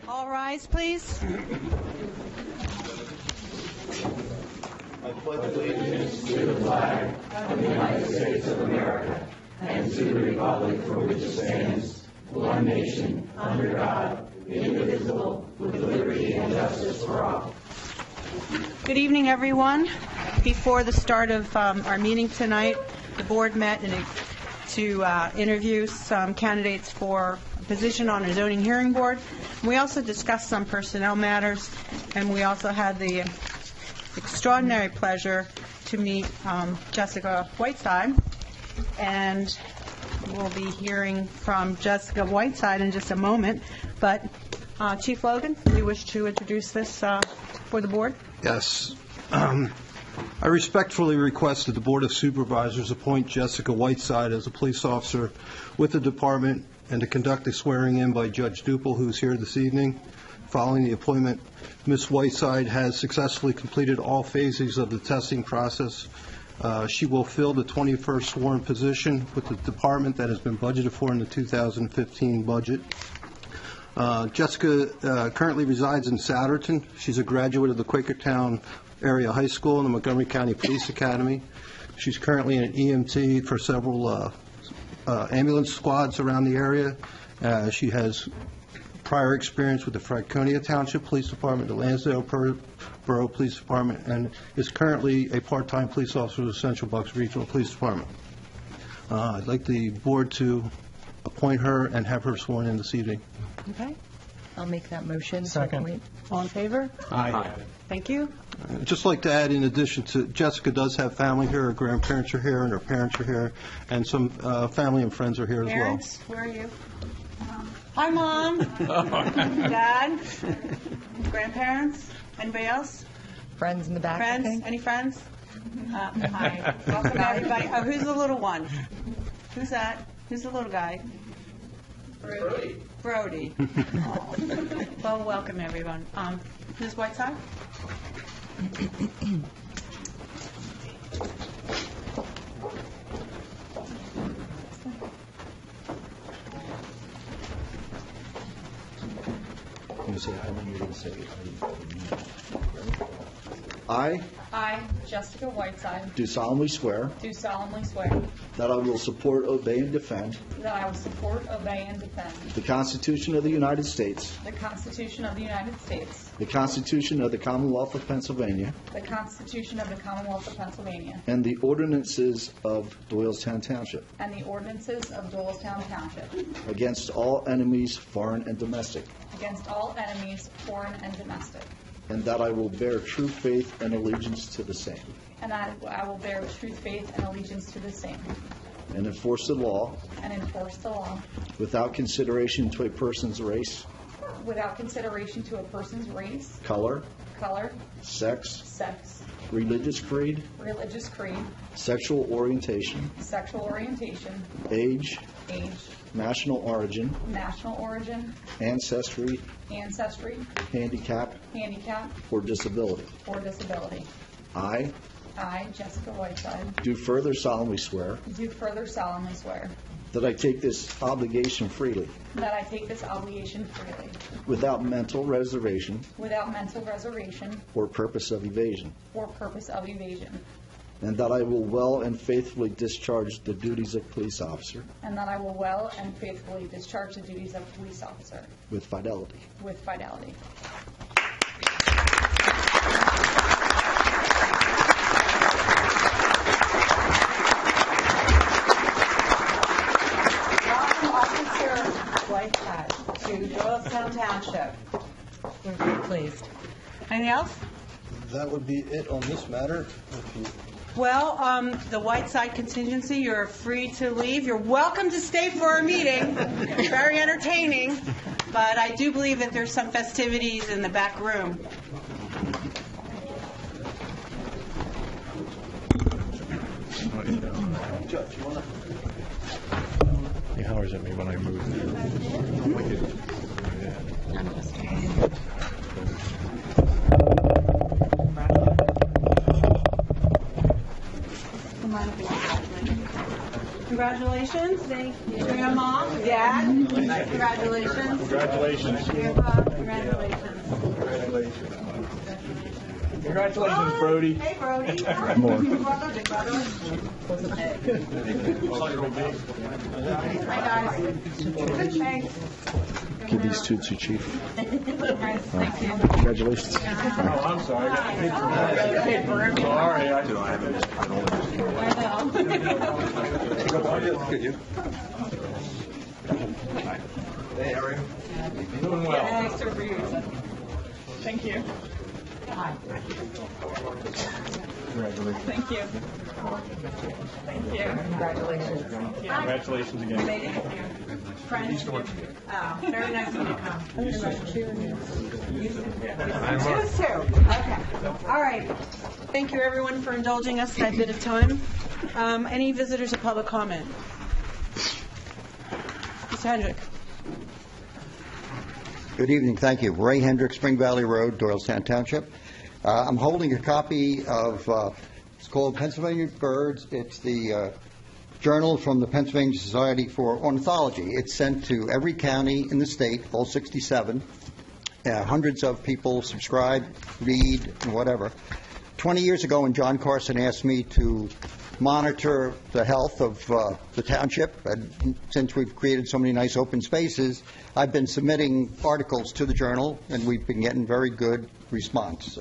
All rise, please. I pledge allegiance to the flag of the United States of America and to the republic for which it stands, one nation, under God, indivisible, with liberty and justice for all. Good evening, everyone. Before the start of our meeting tonight, the board met to interview some candidates for a position on a zoning hearing board. We also discussed some personnel matters, and we also had the extraordinary pleasure to meet Jessica Whiteside, and we'll be hearing from Jessica Whiteside in just a moment. But Chief Logan, do you wish to introduce this for the board? Yes. I respectfully request that the Board of Supervisors appoint Jessica Whiteside as a police officer with the department and to conduct the swearing-in by Judge Duple, who is here this evening. Following the appointment, Ms. Whiteside has successfully completed all phases of the testing process. She will fill the 21st sworn position with the department that has been budgeted for in the 2015 budget. Jessica currently resides in Souderton. She's a graduate of the Quakertown Area High School and the Montgomery County Police Academy. She's currently an EMT for several ambulance squads around the area. She has prior experience with the Franconia Township Police Department, the Lansdale Borough Police Department, and is currently a part-time police officer with the Central Bucks Regional Police Department. I'd like the board to appoint her and have her sworn in this evening. Okay. I'll make that motion. Second. All in favor? Aye. Thank you. I'd just like to add, in addition to, Jessica does have family here, her grandparents are here, and her parents are here, and some family and friends are here as well. Parents, where are you? Hi, Mom. Dad. Grandparents. Anybody else? Friends in the back, I Friends? think. Any friends? Hi. Welcome, everybody. Oh, who's the little one? Who's that? Who's the little guy? Brody. Oh. Well, welcome, everyone. Ms. Whiteside? I, Jessica Whiteside, Do solemnly swear do solemnly swear that I will support, obey, and defend that I will support, obey, and defend the Constitution of the United States, the Constitution of the United States, the Constitution of the Commonwealth of Pennsylvania, the Constitution of the Commonwealth of Pennsylvania, and the ordinances of Doylestown Township, and the ordinances of Doylestown Township, against all enemies, foreign and domestic, against all enemies, foreign and domestic, and that I will bear true faith and allegiance to the same, and that I will bear true faith and allegiance to the same, and enforce the law and enforce the law without consideration to a person's race, without consideration to a person's race, color, color, sex, sex, religious creed, religious creed, sexual orientation, sexual orientation, age, age, national origin, national origin, ancestry, handicap, or disability. or disability. I I, Jessica Whiteside, do further solemnly swear do further solemnly swear that I take this obligation freely, that I take this obligation freely, without mental reservation without mental reservation or purpose of evasion, or purpose of evasion, and that I will well and faithfully discharge the duties of police officer and that I will well and faithfully discharge the duties of police officer with fidelity. with fidelity. Welcome, Officer Whiteside, to Doylestown Township. We're very pleased. Anything else? That would be it on this matter. Well, the Whiteside contingency, you're free to leave. You're welcome to stay for our meeting. Very entertaining. But I do believe that there's some festivities in the back room. Judge, you want to? He hollers at me when I move. Congratulations. Thank you. Grandma, Dad. Congratulations. Congratulations. Grandpa, congratulations. Congratulations, Brody. Hey, Brody. More. Big brother, big brother. Hi, guys. Thanks. Give these two to Chief. Thank you. Congratulations. Oh, I'm sorry. Sorry, I don't have it. Hey, how are you? Doing well. Thank you. Congratulations. Thank you. Thank you. Congratulations again. Friends. Oh, very nice of you to come. Choose two. Okay. All right. Thank you, everyone, for indulging us that bit of time. Any visitors or public comment? Mr. Hendrick. Good evening, thank you. Ray Hendrick, Spring Valley Road, Doylestown Township. I'm holding a copy of, it's called Pennsylvania Birds. It's the journal from the Pennsylvania Society for Ornithology. It's sent to every county in the state, all 67. Hundreds of people subscribe, read, and whatever. 20 years ago, when John Carson asked me to monitor the health of the township, and since we've created so many nice open spaces, I've been submitting articles to the journal, and we've been getting very good response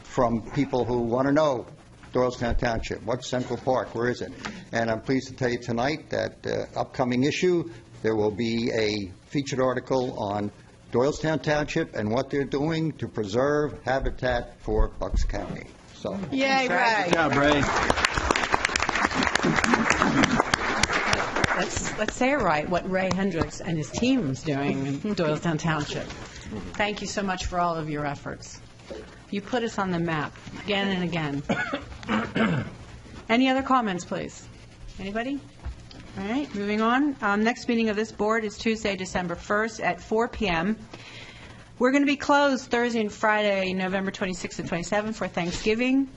from people who want to know Doylestown Township, what's Central Park, where is it? And I'm pleased to tell you tonight that upcoming issue, there will be a featured article on Doylestown Township and what they're doing to preserve habitat for Bucks County. So, Yay, Ray. Good job, Ray. Let's say it right, what Ray Hendricks and his team's doing in Doylestown Township. Thank you so much for all of your efforts. You put us on the map again and again. Any other comments, please? Anybody? All right, moving on. Next meeting of this board is Tuesday, December 1st at 4 p.m. We're going to be closed Thursday and Friday, November 26th and 27th for Thanksgiving.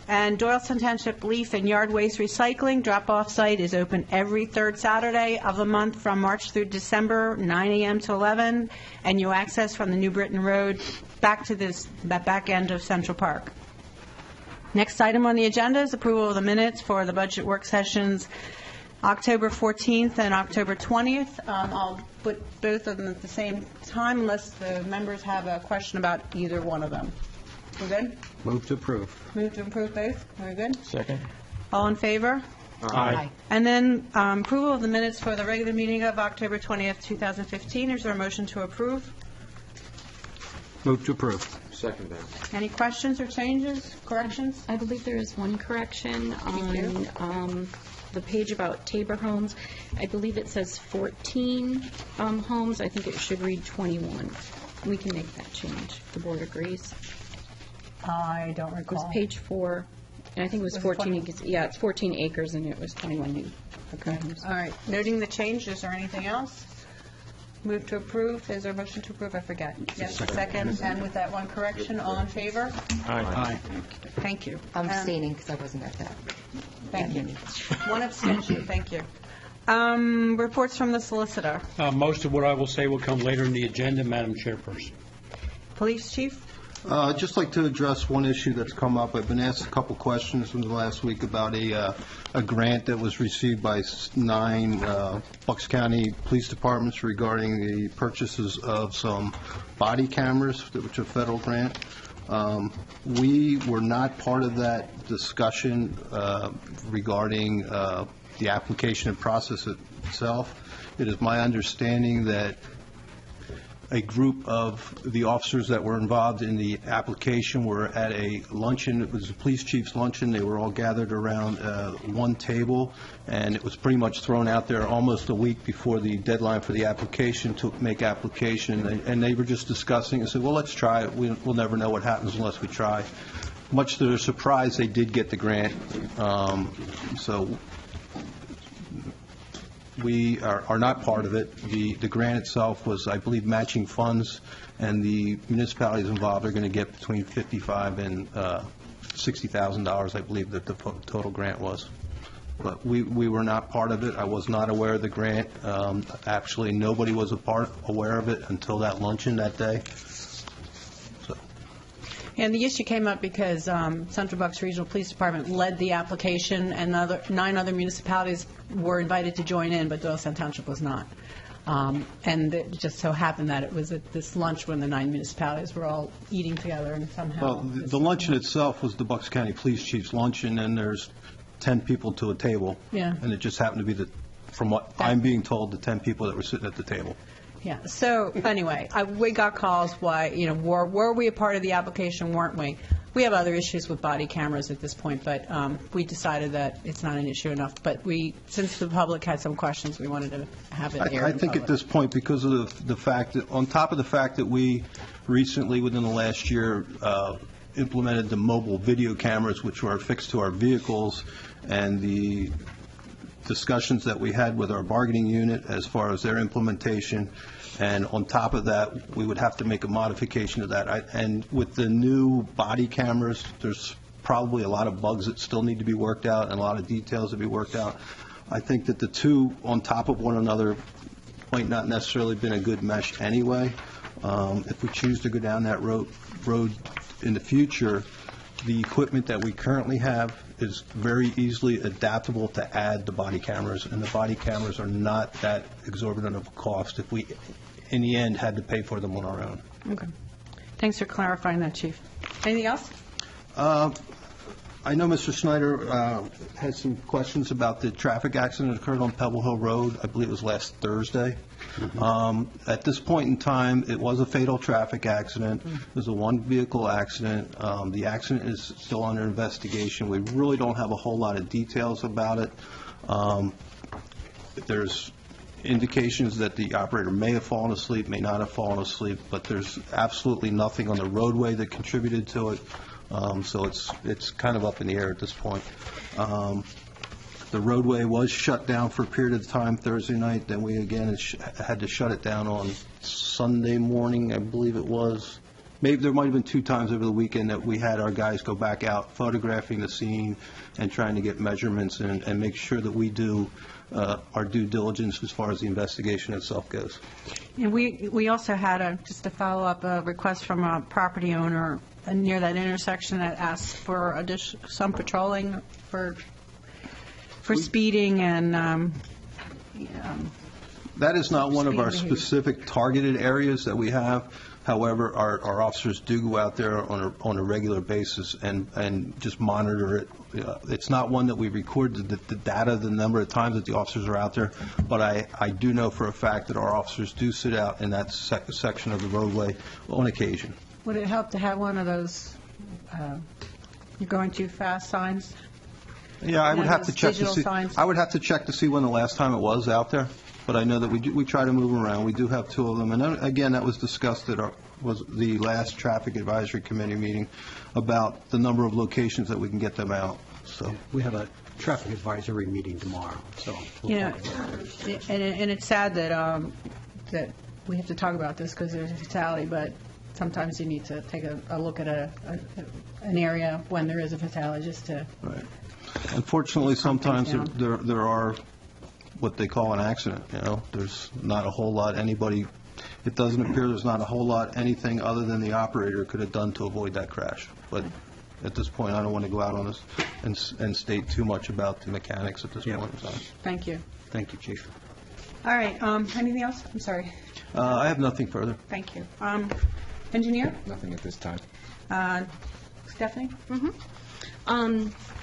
And Doylestown Township Leaf and Yard Waste Recycling drop-off site is open every third Saturday of the month from March through December, 9 a.m. to 11, and you access from the New Britain Road back to that back end of Central Park. Next item on the agenda is approval of the minutes for the budget work sessions October 14th and October 20th. I'll put both of them at the same time unless the members have a question about either one of them. We're good? Move to approve. Move to approve both? We're good? Second. All in favor? Aye. And then approval of the minutes for the regular meeting of October 20th, 2015. Is there a motion to approve? Move to approve. Second then. Any questions or changes, corrections? I believe there is one correction on the page about Tabor Homes. I believe it says 14 homes. I think it should read 21. We can make that change if the board agrees. I don't It was recall. page 4, and I think it was Was it 14 20? acres. Yeah, it's 14 acres, and it was 21 new homes. All right. Noting the change, is there anything else? Move to approve. Is there a motion to approve? I forget. Yes, second. And with that one correction, all in favor? Aye. Thank you. I'm abstaining because I wasn't at that. Thank you. One abstention. Thank you. Reports from the solicitor. Most of what I will say will come later in the agenda, Madam Chairperson. Police chief? I'd just like to address one issue that's come up. I've been asked a couple questions in the last week about a grant that was received by 9 Bucks County Police Departments regarding the purchases of some body cameras, which are a federal grant. We were not part of that discussion regarding the application and process itself. It is my understanding that a group of the officers that were involved in the application were at a luncheon. It was the police chief's luncheon. They were all gathered around one table, and it was pretty much thrown out there almost a week before the deadline for the application to make application. And they were just discussing and said, well, let's try it. We'll never know what happens unless we try. Much to their surprise, they did get the grant. So we are not part of it. The grant itself was, I believe, matching funds, and the municipalities involved are going to get between $55,000 and $60,000, I believe, that the total grant was. but we were not part of it. I was not aware of the grant. Actually, nobody was aware of it until that luncheon that day. So, And the issue came up because Central Bucks Regional Police Department led the application, and 9 other municipalities were invited to join in, but Doylestown Township was not. And it just so happened that it was at this lunch when the 9 municipalities were all eating together, and somehow... well, the luncheon itself was the Bucks County Police Chief's luncheon, and there's 10 people to a table. Yeah. And it just happened to be from what I'm being told, the 10 people that were sitting at the table. Yeah, so anyway, we got calls, why, were we a part of the application, weren't we? We have other issues with body cameras at this point, but we decided that it's not an issue enough. But since the public had some questions, we wanted to have it aired. I think at this point, because of the fact that, on top of the fact that we recently, within the last year, implemented the mobile video cameras, which were affixed to our vehicles, and the discussions that we had with our bargaining unit as far as their implementation, and on top of that, we would have to make a modification of that. And with the new body cameras, there's probably a lot of bugs that still need to be worked out and a lot of details to be worked out. I think that the two on top of one another might not necessarily have been a good mesh anyway. If we choose to go down that road in the future, the equipment that we currently have is very easily adaptable to add the body cameras, and the body cameras are not that exorbitant of a cost if we, in the end, had to pay for them on our own. Okay. Thanks for clarifying that, Chief. Anything else? I know Mr. Snyder had some questions about the traffic accident that occurred on Pebble Hill Road. I believe it was last Thursday. At this point in time, it was a fatal traffic accident. It was a one-vehicle accident. The accident is still under investigation. We really don't have a whole lot of details about it. There's indications that the operator may have fallen asleep, may not have fallen asleep, but there's absolutely nothing on the roadway that contributed to it. So it's kind of up in the air at this point. The roadway was shut down for a period of time Thursday night. Then we again had to shut it down on Sunday morning, I believe it was. Maybe there might have been 2 times over the weekend that we had our guys go back out photographing the scene and trying to get measurements and make sure that we do our due diligence as far as the investigation itself goes. And we also had just to follow up a request from a property owner near that intersection that asked for some patrolling for speeding and that is not one of our speed behavior. specific targeted areas that we have. However, our officers do go out there on a regular basis and just monitor it. It's not one that we record the data, the number of times that the officers are out there, but I do know for a fact that our officers do sit out in that section of the roadway on occasion. Would it help to have one of those you're going too fast signs? Yeah, I would have to check to digital see. signs? I would have to check to see when the last time it was out there. But I know that we try to move them around. We do have 2 of them. And again, that was discussed at was the last Traffic Advisory Committee meeting about the number of locations that we can get them out. So we have a traffic advisory meeting tomorrow, so we'll talk about it. And it's sad that that we have to talk about this because there's a fatality, but sometimes you need to take a look at an area when there is a fatality just to... Right. Unfortunately, sometimes there are what they call an accident, There's not a whole lot it doesn't appear there's not a whole lot anything other than the operator could have done to avoid that crash. But at this point, I don't want to go out on this and state too much about the mechanics at this point in time. Thank you. Thank you, Chief. All right, anything else? I'm sorry. I have nothing further. Thank you. Engineer? Nothing at this time. Stephanie?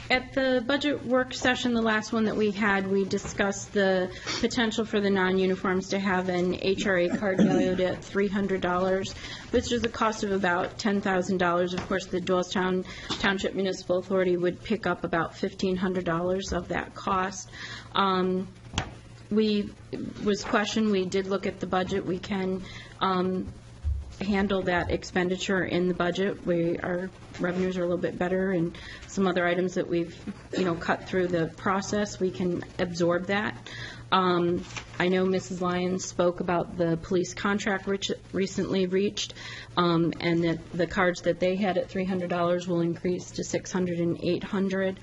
At the budget work session, the last one that we had, we discussed the potential for the non-uniforms to have an HRA card valued at $300, which is a cost of about $10,000. Of course, the Doylestown Township Municipal Authority would pick up about $1,500 of that cost. We did look at the budget. We can handle that expenditure in the budget. Our revenues are a little bit better, and some other items that we've, cut through the process, we can absorb that. I know Mrs. Lyons spoke about the police contract recently reached, and that the cards that they had at $300 will increase to $600 and $800.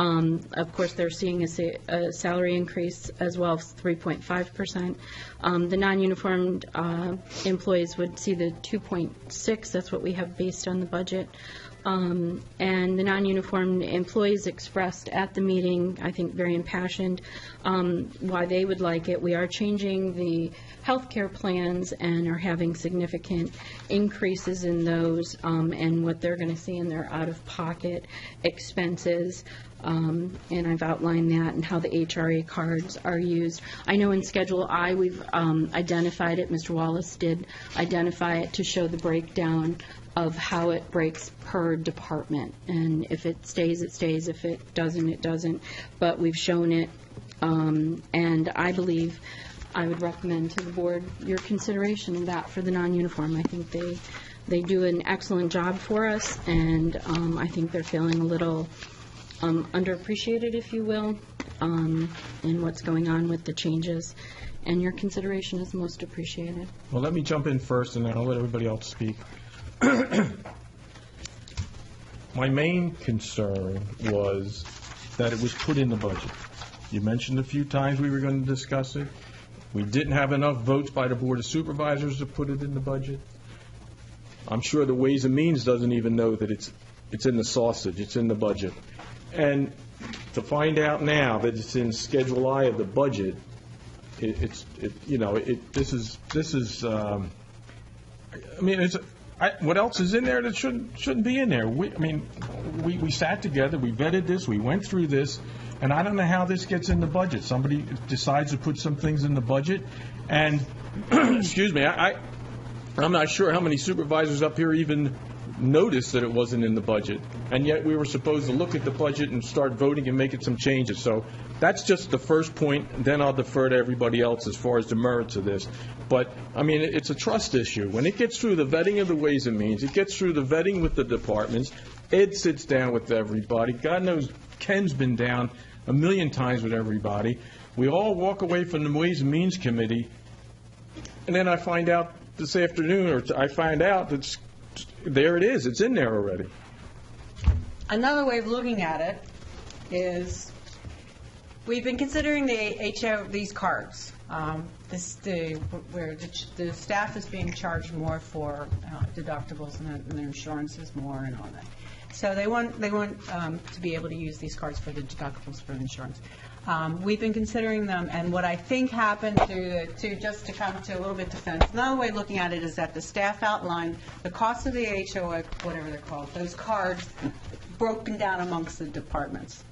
Of course, they're seeing a salary increase as well, 3.5%. The non-uniformed employees would see the 2.6, that's what we have based on the budget. And the non-uniformed employees expressed at the meeting, I think very impassioned, why they would like it. We are changing the healthcare plans and are having significant increases in those, and what they're going to see in their out-of-pocket expenses. And I've outlined that and how the HRA cards are used. I know in Schedule I, we've identified it, Mr. Wallace did identify it to show the breakdown of how it breaks per department. And if it stays, it stays. If it doesn't, it doesn't. But we've shown it, and I believe I would recommend to the board your consideration of that for the non-uniform. I think they do an excellent job for us, and I think they're feeling a little underappreciated, if you will, in what's going on with the changes, and your consideration is most appreciated. Well, let me jump in first, and then I'll let everybody else speak. My main concern was that it was put in the budget. You mentioned a few times we were going to discuss it. We didn't have enough votes by the Board of Supervisors to put it in the budget. I'm sure the Ways and Means doesn't even know that it's in the sausage, it's in the budget. And to find out now that it's in Schedule I of the budget, this is. I mean, what else is in there that shouldn't be in there? We sat together, we vetted this, we went through this, and I don't know how this gets in the budget. Somebody decides to put some things in the budget, and excuse me, I'm not sure how many supervisors up here even noticed that it wasn't in the budget, and yet we were supposed to look at the budget and start voting and making some changes. So that's just the first point, and then I'll defer to everybody else as far as the merits of this. But, I mean, it's a trust issue. When it gets through the vetting of the Ways and Means, it gets through the vetting with the departments, Ed sits down with everybody. God knows Ken's been down a million times with everybody. We all walk away from the Ways and Means Committee, and then I find out this afternoon, or I find out that there it is. It's in there already. Another way of looking at it is we've been considering these cards. Where the staff is being charged more for deductibles and their insurances more and all that. So they want to be able to use these cards for the deductibles for insurance. We've been considering them, and what I think happened just to come to a little bit defense, another way of looking at it is that the staff outlined the cost of the HOA, whatever they're called, those cards broken down amongst the departments.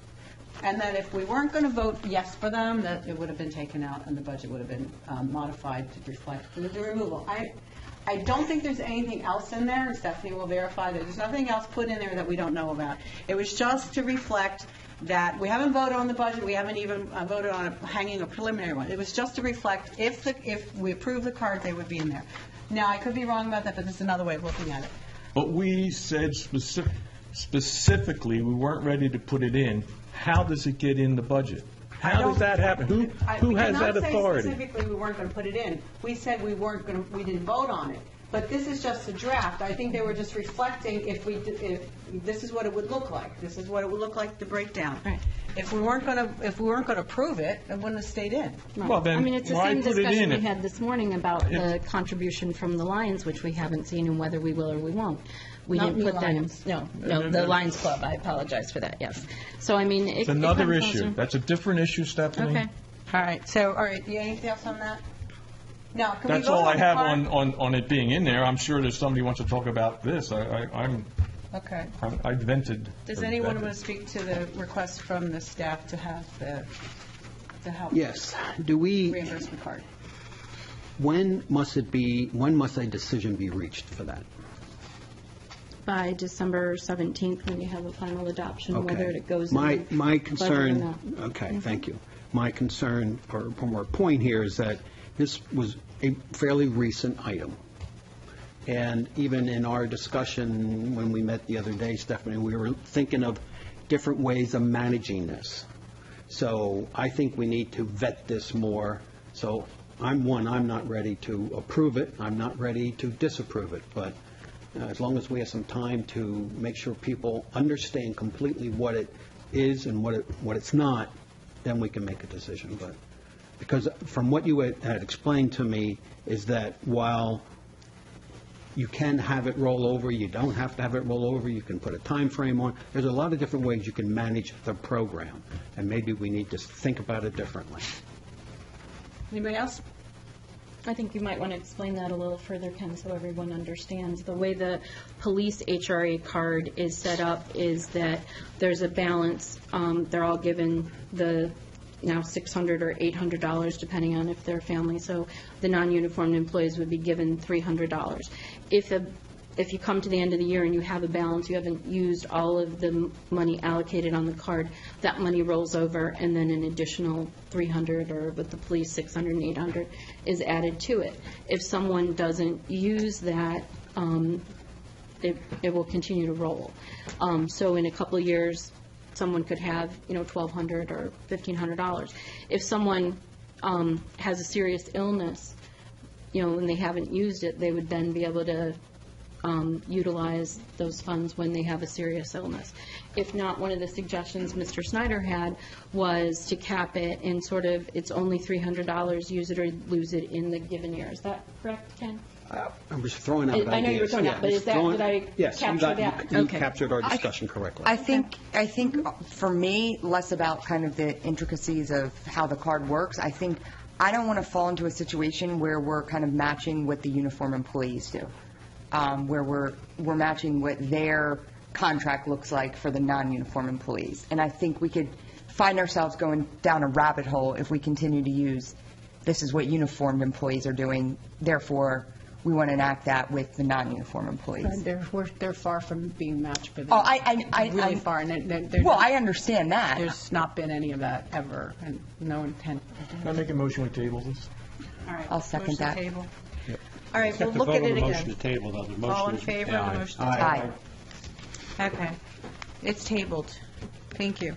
And that if we weren't going to vote yes for them, that it would have been taken out and the budget would have been modified to reflect the removal. I don't think there's anything else in there, and Stephanie will verify that there's nothing else put in there that we don't know about. It was just to reflect that we haven't voted on the budget, we haven't even voted on hanging a preliminary one. It was just to reflect if we approve the card, they would be in there. Now, I could be wrong about that, but this is another way of looking at it. But we said specifically we weren't ready to put it in. How does it get in the budget? How does that happen? Who has that authority? We did not say specifically we weren't going to put it in. We said we didn't vote on it. But this is just a draft. I think they were just reflecting if this is what it would look like. This is what it would look like, the breakdown. Right. If we weren't going to approve it, it wouldn't have stayed in. Well, then I mean, it's the why same put it discussion in? we had this morning about the contribution from the Lions, which we haven't seen, and whether we will or we won't. We Not didn't me put that in. Lions. No, the Lions Club. I apologize for that. Yes. So I mean, It's another issue. That's a different issue, Stephanie. Okay. All right. So, all right. Do you have anything else on that? No. Can That's we vote all I the have card? on it being in there. I'm sure there's somebody who wants to talk about this. Okay. I vented. Does anyone want to speak to the request from the staff to have the help Yes. Do we, reimbursement card? when must a decision be reached for that? By December 17th, when you have a final adoption, Okay. whether it goes My in the my budget or concern, not. okay, thank you. My concern, or more point here, is that this was a fairly recent item. And even in our discussion, when we met the other day, Stephanie, we were thinking of different ways of managing this. So I think we need to vet this more. So I'm not ready to approve it. I'm not ready to disapprove it. But as long as we have some time to make sure people understand completely what it is and what it's not, then we can make a decision. But because from what you had explained to me is that while you can have it roll over, you don't have to have it roll over, you can put a time frame on, there's a lot of different ways you can manage the program, and maybe we need to think about it differently. Anybody else? I think you might want to explain that a little further, Ken, so everyone understands. The way the police HRA card is set up is that there's a balance. They're all given the now $600 or $800, depending on if they're family. So the non-uniformed employees would be given $300. If you come to the end of the year and you have a balance, you haven't used all of the money allocated on the card, that money rolls over, and then an additional $300, or with the police, $600 and $800 is added to it. If someone doesn't use that, it will continue to roll. So in a couple of years, someone could have, $1,200 or $1,500. If someone has a serious illness, and they haven't used it, they would then be able to utilize those funds when they have a serious illness. If not, one of the suggestions Mr. Snyder had was to cap it in sort of, it's only $300, use it or lose it in the given year. Is that correct, Ken? I'm just throwing out ideas. I know you were throwing out, but is that, did I capture that? You captured our discussion correctly. I think for me, less about kind of the intricacies of how the card works. I don't want to fall into a situation where we're kind of matching what the uniform employees do, where we're matching what their contract looks like for the non-uniform employees. And I think we could find ourselves going down a rabbit hole if we continue to use, this is what uniformed employees are doing, therefore we want to enact that with the non-uniform employees. They're far from being matched for them. Oh, I really far. And well, I understand that. There's not been any of that ever, and no intent. Can I make a motion with table this? All right. I'll second motion that. to table. Yep. All right, we'll Have to look vote at on it the motion again. to table, though. The motion All in is- favor of the motion to Aye. table? Okay. It's tabled. Thank you.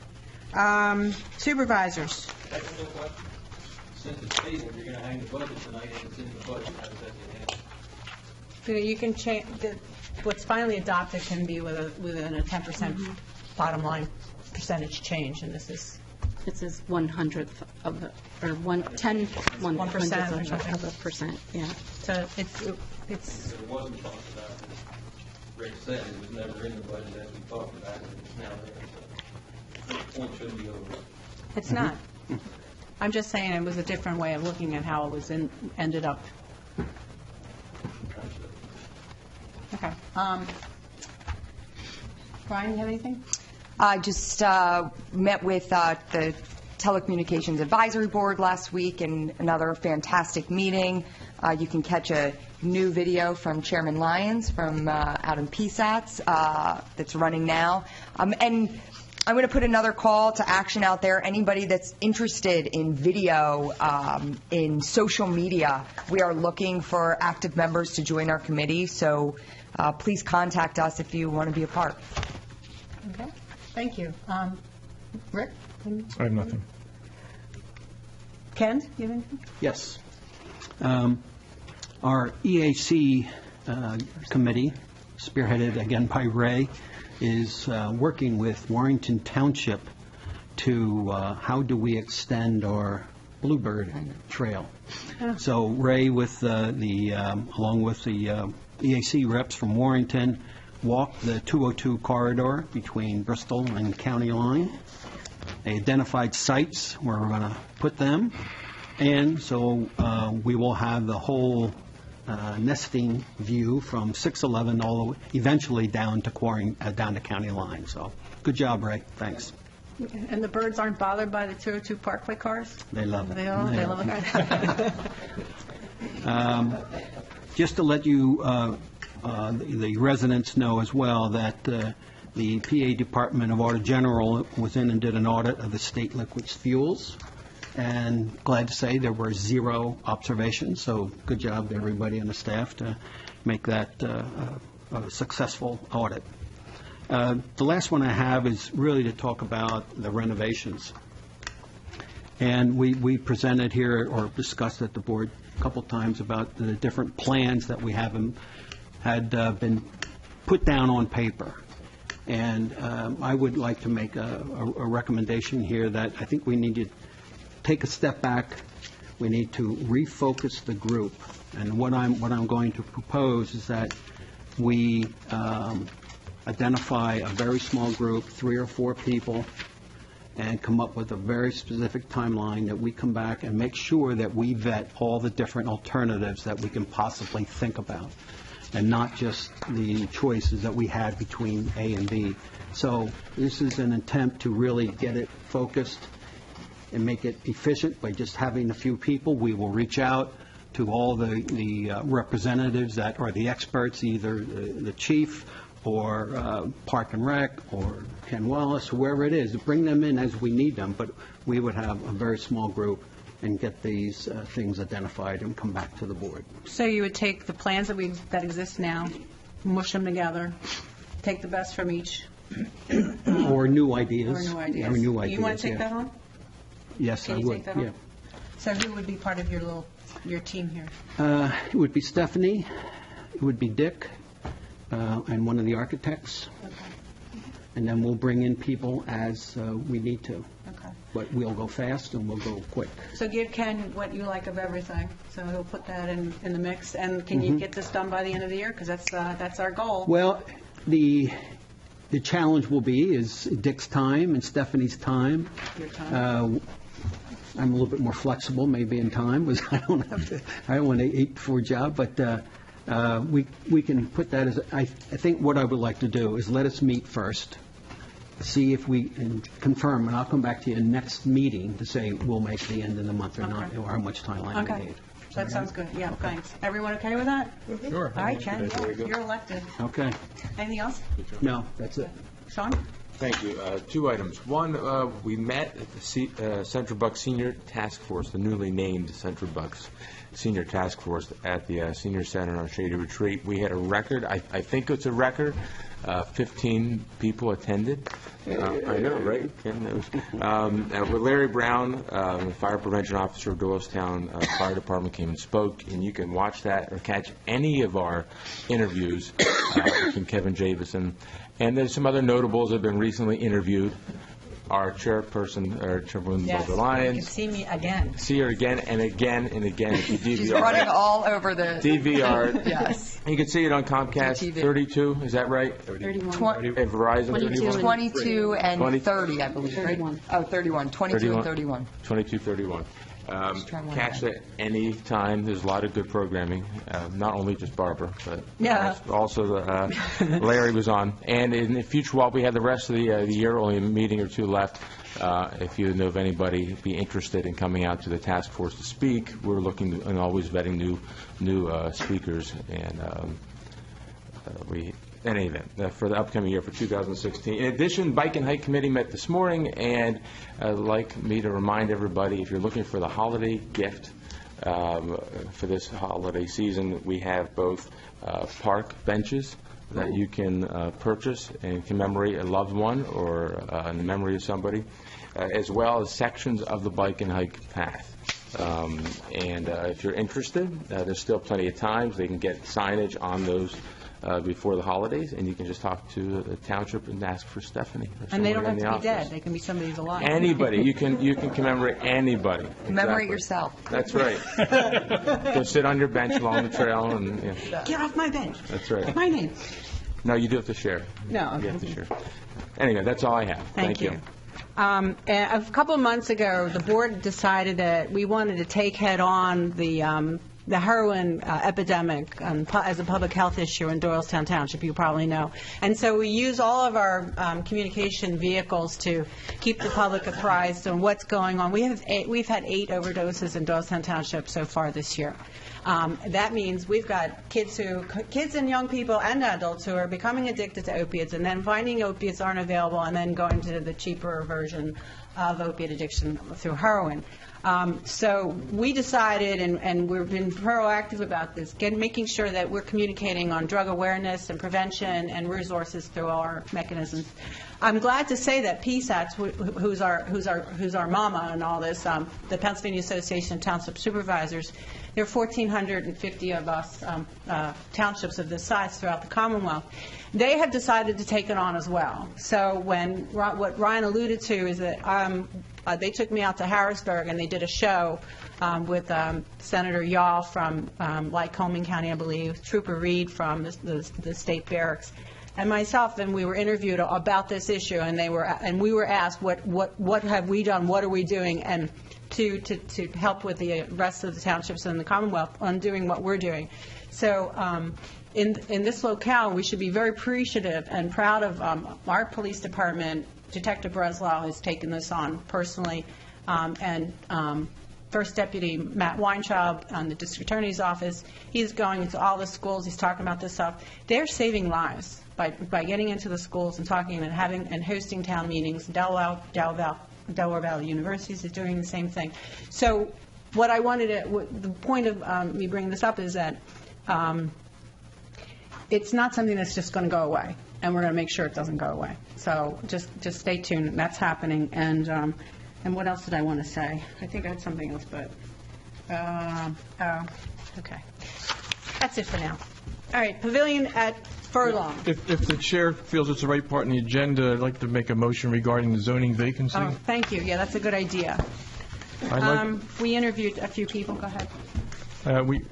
Supervisors. Since it's tabled, you're going to hang the budget tonight, and it's in the budget. How does that get handled? You can change, what's finally adopted can be within a 10% bottom line percentage change, and this is, It says 1/100th of the, or 1/10 1/100th of a percent, yeah. so it's, If it wasn't talked about, as Rick said, it was never in the budget as we talked about it, it's now there. So the point shouldn't be over. it's not. I'm just saying it was a different way of looking at how it was ended up. Okay. Brian, you have anything? I just met with the Telecommunications Advisory Board last week, and another fantastic meeting. You can catch a new video from Chairman Lyons from out in PSATS that's running now. And I'm going to put another call to action out there. Anybody that's interested in video, in social media, we are looking for active members to join our committee. So please contact us if you want to be a part. Okay. Thank you. Rick? I have nothing. Ken, you have anything? Yes. Our EAC committee, spearheaded again by Ray, is working with Warrington Township to how do we extend our Bluebird Trail. So Ray, with along with the EAC reps from Warrington, walked the 202 corridor between Bristol and County Line. They identified sites where we're going to put them, and so we will have the whole nesting view from 611 all the way, eventually down to down to County Line. So, good job, Ray. Thanks. And the birds aren't bothered by the 202 Parkway cars? They love it. They love it. Just to let you, the residents know as well, that the PA Department of Auditor General was in and did an audit of the state liquid fuels, and glad to say there were 0 observations, so good job to everybody on the staff to make that a successful audit. The last one I have is really to talk about the renovations. And we presented here, or discussed at the board a couple times, about the different plans that we had been put down on paper. And I would like to make a recommendation here that I think we need to take a step back. We need to refocus the group. And what I'm going to propose is that we identify a very small group, 3 or 4 people, and come up with a very specific timeline that we come back and make sure that we vet all the different alternatives that we can possibly think about, and not just the choices that we had between A and B. So this is an attempt to really get it focused and make it efficient by just having a few people. We will reach out to all the representatives that are the experts, either the chief or Park and Rec or Ken Wallace, whoever it is, to bring them in as we need them. But we would have a very small group and get these things identified and come back to the board. So you would take the plans that exist now, mush them together, take the best from each? Or new ideas. Or new ideas. Or new ideas, You want to take yeah. that on? Yes, I Can you would. take that on? Yeah. So who would be part of your team here? It would be Stephanie, it would be Dick, and one of the architects. Okay. And then we'll bring in people as we need to. Okay. But we'll go fast and we'll go quick. So give Ken what you like of everything, so he'll put that in the mix. And can you get this done by the end of the year? Because that's our goal. Well, the challenge will be is Dick's time and Stephanie's time. Your time. I'm a little bit more flexible maybe in time, because I don't want an 8 to 4 job, but we can put that as, I think what I would like to do is let us meet first, see if we can confirm, and I'll come back to you next meeting to say we'll make the end of the month or not, or how much timeline we Okay. need. That sounds good. Yeah, thanks. Everyone okay with that? Sure. All right, Ken, you're elected. Okay. Anything else? No, that's it. Sean? Thank you. 2 items. One, we met at the Central Bucks Senior Task Force, the newly named Central Bucks Senior Task Force at the Senior Center on Shady Retreat. We had a record, I think it's a record, 15 people attended. I know, right? Ken knows. With Larry Brown, the Fire Prevention Officer of Doylestown Fire Department, came and spoke, and you can watch that or catch any of our interviews from Kevin Javison. And there's some other notables that have been recently interviewed. Our chairperson, or chairwoman of the You Lions. can see me again. See her again and again and again. If you DVR. She's running all over the... DVR. Yes. You can see it on Comcast TV. 32, is that right? 31. And Verizon 31? 22 and 20. 30, I believe. 31. Oh, 31. 22 and 31. 22, 31. try one Catch again. it any time. There's a lot of good programming, not only just Barbara, but Yeah. also Larry was on. And in the future, while we have the rest of the year, only a meeting or 2 left, if you know of anybody be interested in coming out to the task force to speak, we're looking and always vetting new speakers. And in any event, for the upcoming year, for 2016. In addition, Bike and Hike Committee met this morning, and I'd like me to remind everybody, if you're looking for the holiday gift for this holiday season, we have both park benches that you can purchase and commemorate a loved one or in memory of somebody, as well as sections of the bike and hike path. And if you're interested, there's still plenty of time. They can get signage on those before the holidays, and you can just talk to the township and ask for Stephanie. And they don't have in to the be office. dead. They can be somebody who's alive. Anybody. You can commemorate anybody. Commemorate Exactly. yourself. That's right. Go sit on your bench along the trail, and yeah. Get off my bench. That's right. My name. No, you do have to share. No. You have to share. Anyway, that's all I have. Thank you. And a couple of months ago, the board decided that we wanted to take head-on the heroin epidemic as a public health issue in Doylestown Township, you probably know. And so we use all of our communication vehicles to keep the public apprised on what's going on. We've had 8 overdoses in Doylestown Township so far this year. That means we've got kids and young people and adults who are becoming addicted to opiates and then finding opiates aren't available and then going to the cheaper version of opiate addiction through heroin. So we decided, and we've been proactive about this, making sure that we're communicating on drug awareness and prevention and resources through our mechanisms. I'm glad to say that PSATS, who's our mama in all this, the Pennsylvania Association of Township Supervisors, there are 1,450 of us townships of this size throughout the Commonwealth. they have decided to take it on as well. So what Ryan alluded to is that they took me out to Harrisburg, and they did a show with Senator Yaw from Lycoming County, I believe, Trooper Reed from the state barracks, and myself, and we were interviewed about this issue, and we were asked, what have we done, what are we doing, and to help with the rest of the townships in the Commonwealth on doing what we're doing. So in this locale, we should be very appreciative and proud of our police department. Detective Breslau has taken this on personally, and First Deputy Matt Weintraub on the District Attorney's Office, he's going into all the schools, he's talking about this stuff. They're saving lives by getting into the schools and talking and having and hosting town meetings. Delaware Valley University is doing the same thing. So what I wanted to, the point of me bringing this up is that it's not something that's just going to go away, and we're going to make sure it doesn't go away. So just stay tuned. That's happening. And what else did I want to say? I think I had something else, but okay. That's it for now. All right, Pavilion at Furlong. If the chair feels it's the right part in the agenda, I'd like to make a motion regarding the zoning vacancy. Oh, thank you. Yeah, that's a good idea. We interviewed a few people. Go ahead.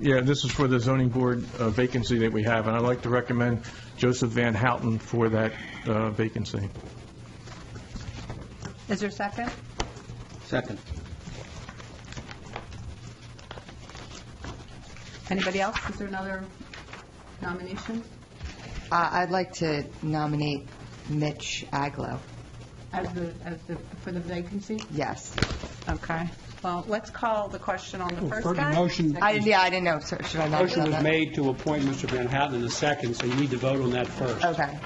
This is for the zoning board vacancy that we have, and I'd like to recommend Joseph Van Houten for that vacancy. Is there a second? Second. Anybody else? Is there another nomination? I'd like to nominate Mitch Aglow. For the vacancy? Yes. Okay. Well, let's call the question on the first Further guy. motion. I didn't know. So should I not Motion do was that? made to appoint Mr. Van Houten in the second, so you need to vote on that first. Okay.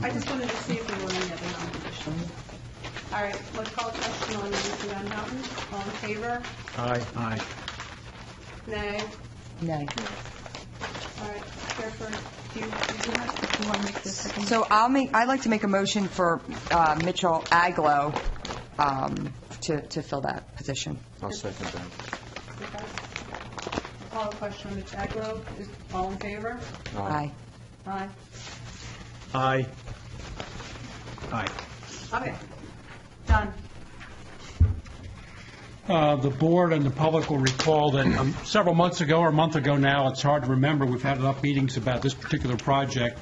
I just wanted to see if there were any other nominations. All right, let's call the question on Mr. Van Houten. All in favor? Aye. Nay? Nay. All right, Chairperson, do you want to make this second? So I'd like to make a motion for Mitchell Aglow to fill that position. I'll second that. Okay. Call the question on Mr. Aglow. All in favor? Aye. Aye. Aye. Aye. Okay. Done. The board and the public will recall that several months ago, or a month ago now, it's hard to remember, we've had enough meetings about this particular project.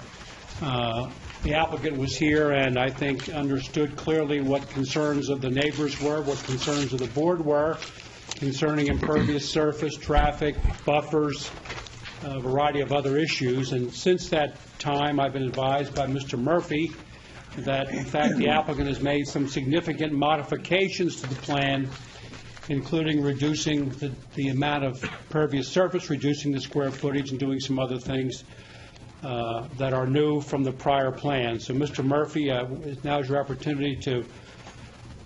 The applicant was here and I think understood clearly what concerns of the neighbors were, what concerns of the board were, concerning impervious surface, traffic, buffers, a variety of other issues. And since that time, I've been advised by Mr. Murphy that, in fact, the applicant has made some significant modifications to the plan, including reducing the amount of pervious surface, reducing the square footage, and doing some other things that are new from the prior plan. So, Mr. Murphy, now is your opportunity to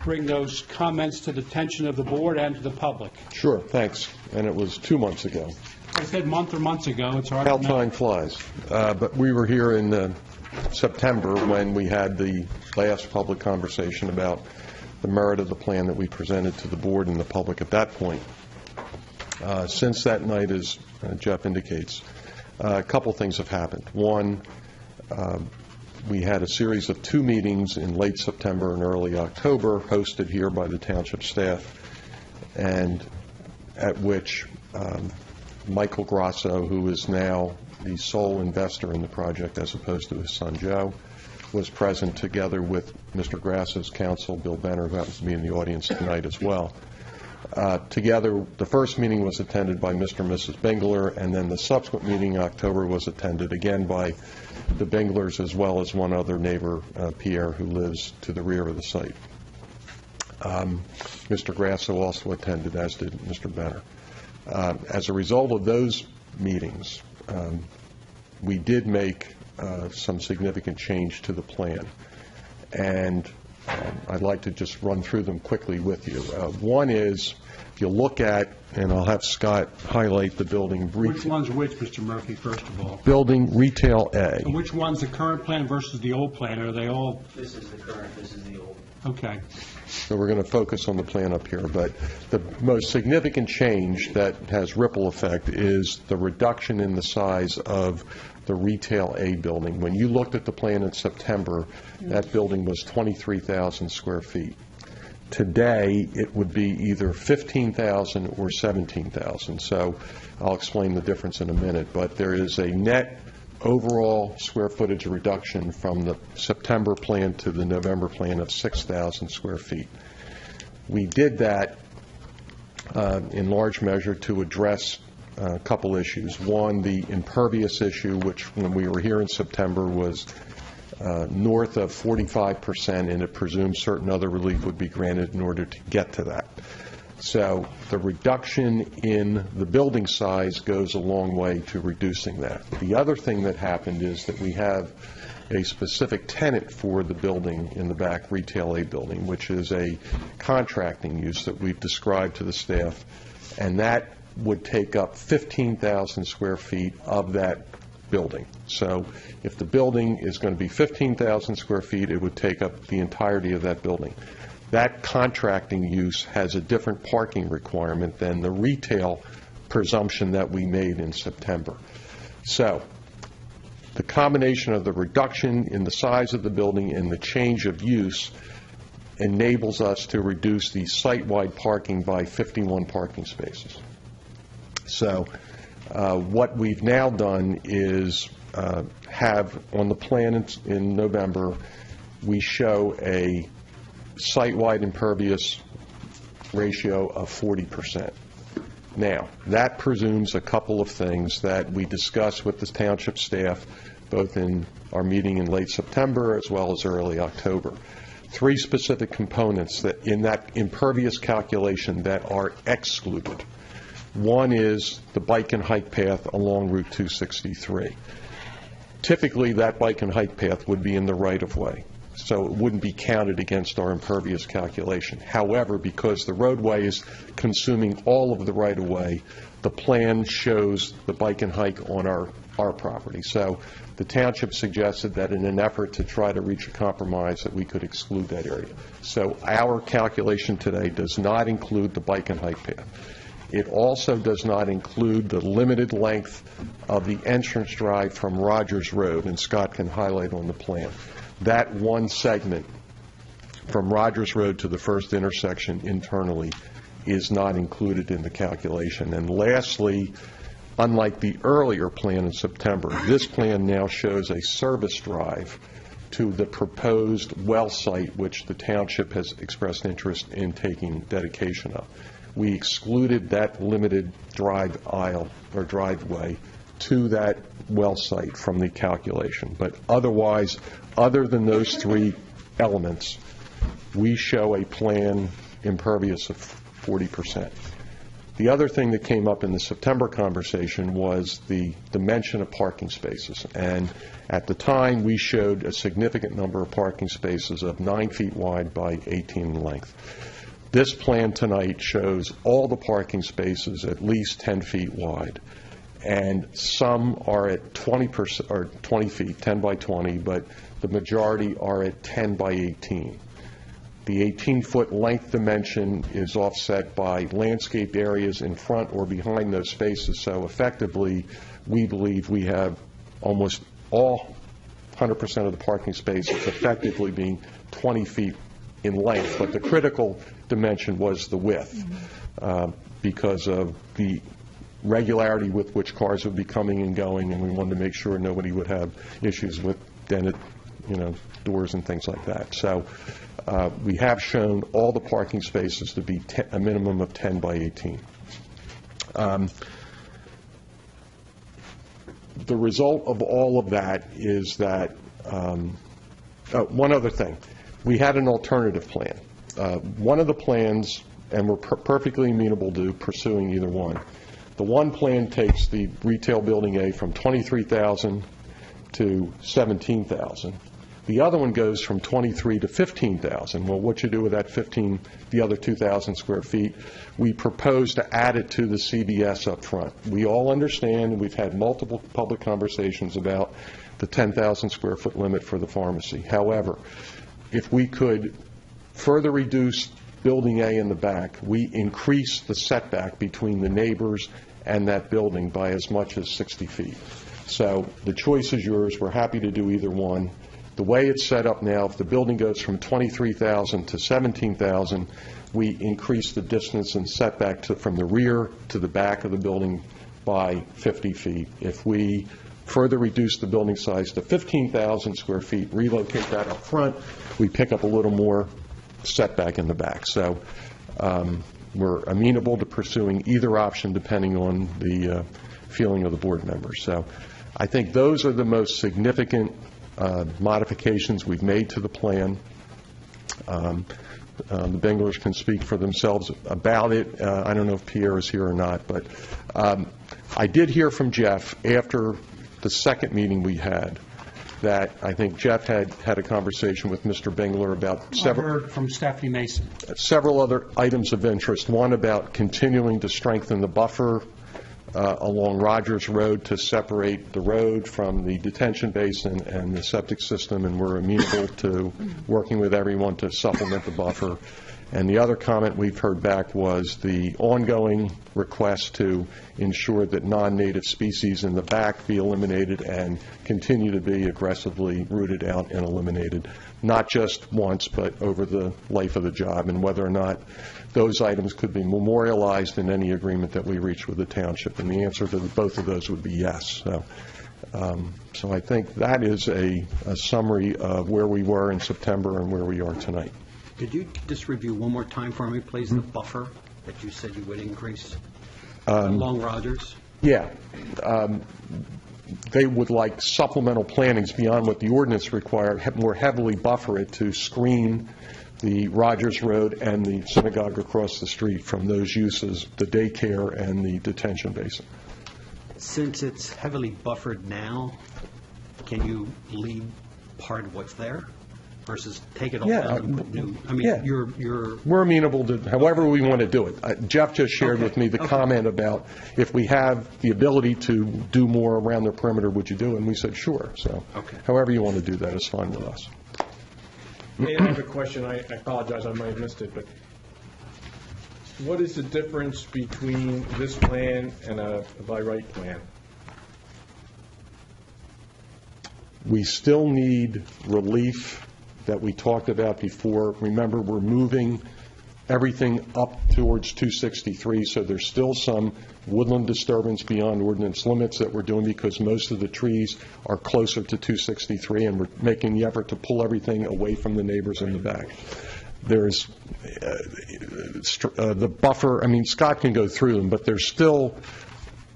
bring those comments to the attention of the board and to the public. Sure, thanks. And it was 2 months ago. I said months ago. It's hard How to know. time flies. But we were here in September when we had the last public conversation about the merit of the plan that we presented to the board and the public at that point. Since that night, as Jeff indicates, a couple things have happened. One, we had a series of 2 meetings in late September and early October hosted here by the township staff, and at which Michael Grasso, who is now the sole investor in the project as opposed to his son Joe, was present together with Mr. Grasso's counsel, Bill Benner, who happens to be in the audience tonight as well. Together, the first meeting was attended by Mr. and Mrs. Bingler, and then the subsequent meeting in October was attended again by the Binglers as well as one other neighbor, Pierre, who lives to the rear of the site. Mr. Grasso also attended, as did Mr. Benner. As a result of those meetings, we did make some significant change to the plan, and I'd like to just run through them quickly with you. One is, if you look at and I'll have Scott highlight the building. Which one's which, Mr. Murphy, first of all? Building Retail A. And which one's the current plan versus the old plan? Are they all, This is the current, this is the old. okay. So we're going to focus on the plan up here, but the most significant change that has ripple effect is the reduction in the size of the Retail A building. When you looked at the plan in September, that building was 23,000 square feet. Today, it would be either 15,000 or 17,000. So I'll explain the difference in a minute, but there is a net overall square footage reduction from the September plan to the November plan of 6,000 square feet. We did that in large measure to address a couple issues. One, the impervious issue, which when we were here in September was north of 45%, and it presumed certain other relief would be granted in order to get to that. So the reduction in the building size goes a long way to reducing that. The other thing that happened is that we have a specific tenant for the building in the back, Retail A building, which is a contracting use that we've described to the staff, and that would take up 15,000 square feet of that building. So if the building is going to be 15,000 square feet, it would take up the entirety of that building. That contracting use has a different parking requirement than the retail presumption that we made in September. So the combination of the reduction in the size of the building and the change of use enables us to reduce the site-wide parking by 51 parking spaces. So what we've now done is have on the plan in November, we show a site-wide impervious ratio of 40%. Now, that presumes a couple of things that we discussed with the township staff, both in our meeting in late September as well as early October. Three specific components that in that impervious calculation that are excluded. One is the bike and hike path along Route 263. Typically, that bike and hike path would be in the right-of-way, so it wouldn't be counted against our impervious calculation. However, because the roadway is consuming all of the right-of-way, the plan shows the bike and hike on our property. So the township suggested that in an effort to try to reach a compromise that we could exclude that area. So our calculation today does not include the bike and hike path. It also does not include the limited length of the entrance drive from Rogers Road, and Scott can highlight on the plan. That one segment from Rogers Road to the first intersection internally is not included in the calculation. And lastly, unlike the earlier plan in September, this plan now shows a service drive to the proposed well site, which the township has expressed interest in taking dedication of. We excluded that limited drive aisle or driveway to that well site from the calculation. But otherwise, other than those three elements, we show a plan impervious of 40%. The other thing that came up in the September conversation was the dimension of parking spaces. And at the time, we showed a significant number of parking spaces of 9 feet wide by 18 in length. This plan tonight shows all the parking spaces at least 10 feet wide, and some are at 20% or 20 feet, 10 by 20, but the majority are at 10 by 18. The 18-foot length dimension is offset by landscape areas in front or behind those spaces, so effectively, we believe we have almost all 100% of the parking spaces effectively being 20 feet in length, but the critical dimension was the width because of the regularity with which cars would be coming and going, and we wanted to make sure nobody would have issues with dented, doors and things like that. So we have shown all the parking spaces to be a minimum of 10 by 18. The result of all of that is that, one other thing, we had an alternative plan. One of the plans, and we're perfectly amenable to pursuing either one. The one plan takes the retail building A from 23,000 to 17,000, The other one goes from 23 to 15,000. Well, what you do with that 15, the other 2,000 square feet, we propose to add it to the CVS up front. We all understand, and we've had multiple public conversations about the 10,000 square foot limit for the pharmacy. However, if we could further reduce Building A in the back, we increase the setback between the neighbors and that building by as much as 60 feet. So the choice is yours. We're happy to do either one. The way it's set up now, if the building goes from 23,000 to 17,000, we increase the distance and setback from the rear to the back of the building by 50 feet. If we further reduce the building size to 15,000 square feet, relocate that up front, we pick up a little more setback in the back. So we're amenable to pursuing either option depending on the feeling of the board members. So I think those are the most significant modifications we've made to the plan. The Benglers can speak for themselves about it. I don't know if Pierre is here or not, but I did hear from Jeff after the second meeting we had that I think Jeff had a conversation with Mr. Bengler about several... I heard from Stephanie Mason. Several other items of interest. One about continuing to strengthen the buffer along Rogers Road to separate the road from the detention basin and the septic system, and we're amenable to working with everyone to supplement the buffer. And the other comment we've heard back was the ongoing request to ensure that non-native species in the back be eliminated and continue to be aggressively rooted out and eliminated, not just once, but over the life of the job, and whether or not those items could be memorialized in any agreement that we reach with the township. And the answer to both of those would be yes. So I think that is a summary of where we were in September and where we are tonight. Could you just review one more time for me, please, the buffer that you said you would increase along Rogers? Yeah. They would like supplemental plantings beyond what the ordinance required, more heavily buffer it to screen the Rogers Road and the synagogue across the street from those uses, the daycare and the detention basin. Since it's heavily buffered now, can you leave part of what's there versus take it all down and put new? I mean, yeah. We're amenable to however we want to do it. Jeff just shared with me the comment about if we have the ability to do more around the perimeter, would you do it? And we said sure. So however you want to do that is fine with us. I have a question. I apologize, I might have missed it, but what is the difference between this plan and a by right plan? We still need relief that we talked about before. Remember, we're moving everything up towards 263, so there's still some woodland disturbance beyond ordinance limits that we're doing because most of the trees are closer to 263, and we're making the effort to pull everything away from the neighbors in the back. There's the buffer, I mean, Scott can go through them, but there's still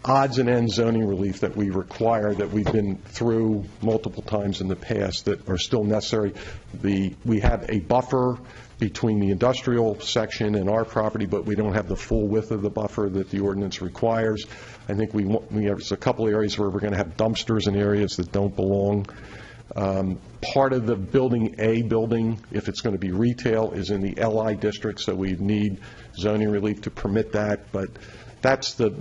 odds and ends zoning relief that we require that we've been through multiple times in the past that are still necessary. We have a buffer between the industrial section and our property, but we don't have the full width of the buffer that the ordinance requires. I think there's a couple areas where we're going to have dumpsters in areas that don't belong. Part of the Building A building, if it's going to be retail, is in the LI district, so we need zoning relief to permit that, but that's the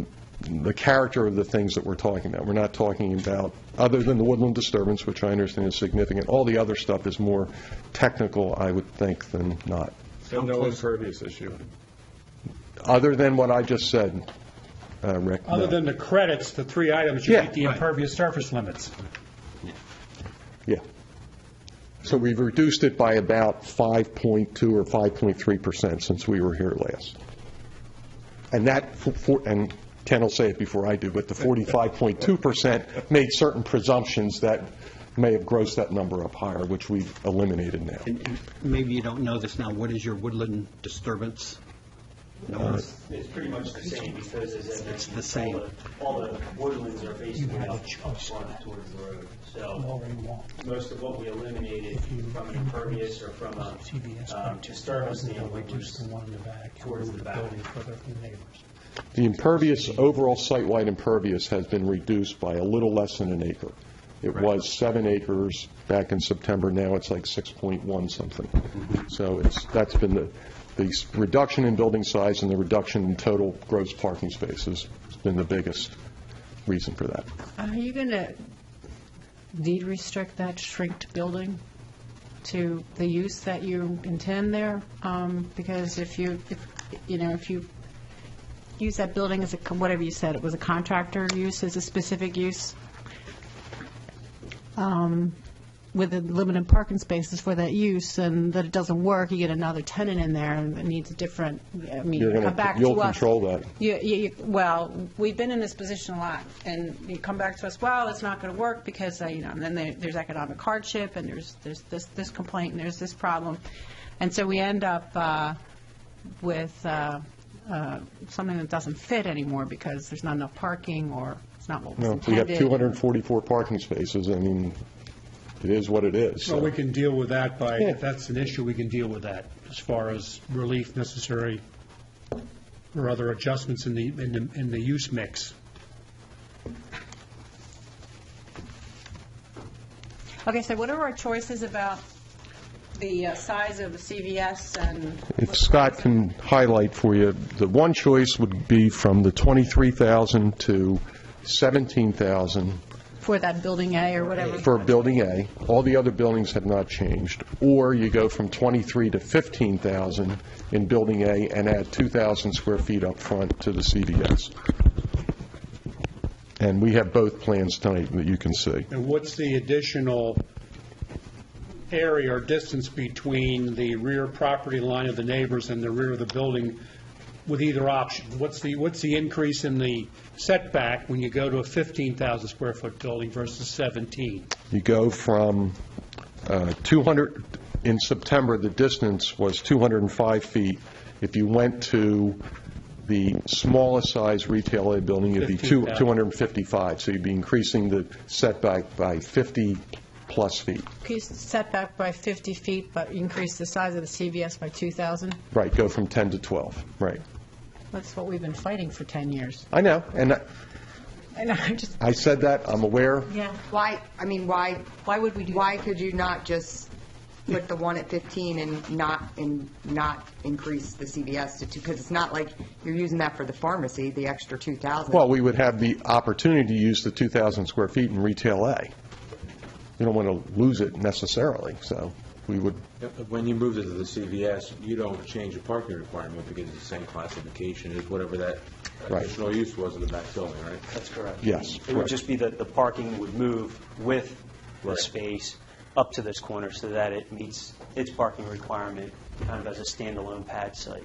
character of the things that we're talking about. We're not talking about, other than the woodland disturbance, which I understand is significant, all the other stuff is more technical, I would think, than not. So no impervious issue? Other than what I just said, Rick. Other than the credits, the three items, you meet the impervious surface limits. Yeah. So we've reduced it by about 5.2 or 5.3% since we were here last. And that, and Ken will say it before I do, but the 45.2% made certain presumptions that may have grossed that number up higher, which we've eliminated now. And maybe you don't know this now. What is your woodland disturbance? No, it's pretty much the same because it's the same. All the woodlands are basically out towards the road. So most of what we eliminated from an impervious or from a disturbance standpoint was towards the back. The impervious, overall site-wide impervious has been reduced by a little less than an acre. It was 7 acres back in September, now it's like 6.1 something. So that's been the reduction in building size and the reduction in total gross parking spaces has been the biggest reason for that. Are you going to deed restrict that shrinked building to the use that you intend there? Because if you use that building as whatever you said, it was a contractor use, as a specific use, with the limited parking spaces for that use, and that it doesn't work, you get another tenant in there and it needs a different, come back to us. You'll control that. Well, we've been in this position a lot, and you come back to us, well, it's not going to work because, and then there's economic hardship, and there's this complaint, and there's this problem. And so we end up with something that doesn't fit anymore because there's not enough parking, or it's not what was intended. We have 244 parking spaces. I mean, it is what it is. Well, we can deal with that if that's an issue, we can deal with that as far as relief necessary or other adjustments in the use mix. Okay, so what are our choices about the size of the CVS? And if Scott can highlight for you, the one choice would be from the 23,000 to 17,000 for that building A or whatever? For building A. All the other buildings have not changed. Or you go from 23 to 15,000 in building A and add 2,000 square feet up front to the CVS. And we have both plans tonight that you can see. And what's the additional area or distance between the rear property line of the neighbors and the rear of the building with either option? What's the increase in the setback when you go to a 15,000 square foot building versus 17? You go from 200, in September, the distance was 205 feet. If you went to the smallest size retail A building, it'd be 255. So you'd be increasing the setback by 50 plus feet. Increase the setback by 50 feet, but increase the size of the CVS by 2,000? Right, go from 10 to 12, right. That's what we've been fighting for 10 years. I know, and I said that, I'm aware. Yeah. Why would we do that? Why could you not just put the one at 15 and not increase the CVS to 2? Because it's not like you're using that for the pharmacy, the extra 2,000. Well, we would have the opportunity to use the 2,000 square feet in retail A. You don't want to lose it necessarily, so we would. When you move it to the CVS, you don't change the parking requirement because it's the same classification as whatever that additional use was in the back building, right? That's correct. Yes. It would just be that the parking would move with the space up to this corner so that it meets its parking requirement kind of as a standalone pad site.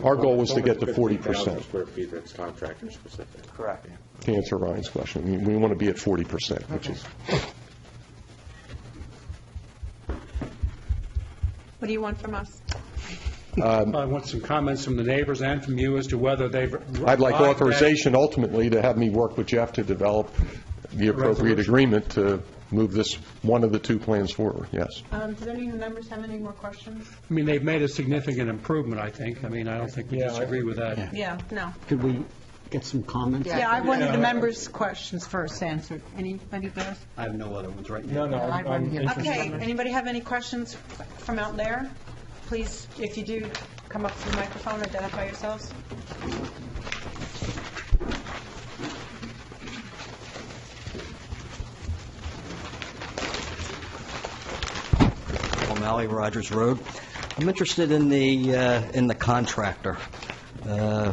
Our goal was to get to 40%. 15,000 square feet, that's contractor specific. Correct. To answer Ryan's question, I mean, we want to be at 40%, which is. What do you want from us? I want some comments from the neighbors and from you as to whether they've... I'd like authorization ultimately to have me work with Jeff to develop the appropriate agreement to move this, one of the two plans forward, yes. Do any of the members have any more questions? I mean, they've made a significant improvement, I think. I mean, I don't think we disagree with that. Yeah, no. Could we get some comments? Yeah, I wanted the members' questions first answered. Anybody else? I have no other ones right now. No, I'm interested. Okay, anybody have any questions from out there? Please, if you do, come up to the microphone, identify yourselves. O'Malley, Rogers Road. I'm interested in the contractor.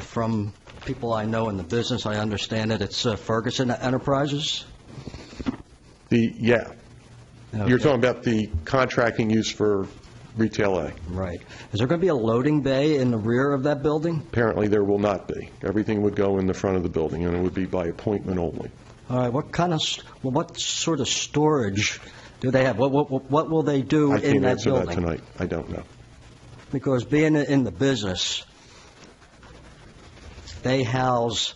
From people I know in the business, I understand that it's Ferguson Enterprises? Yeah. Okay. You're talking about the contracting use for retail A. Right. Is there going to be a loading bay in the rear of that building? Apparently there will not be. Everything would go in the front of the building, and it would be by appointment only. All right. What sort of storage do they have? What will they do in that building? I can't answer that tonight. I don't know. Because being in the business, they house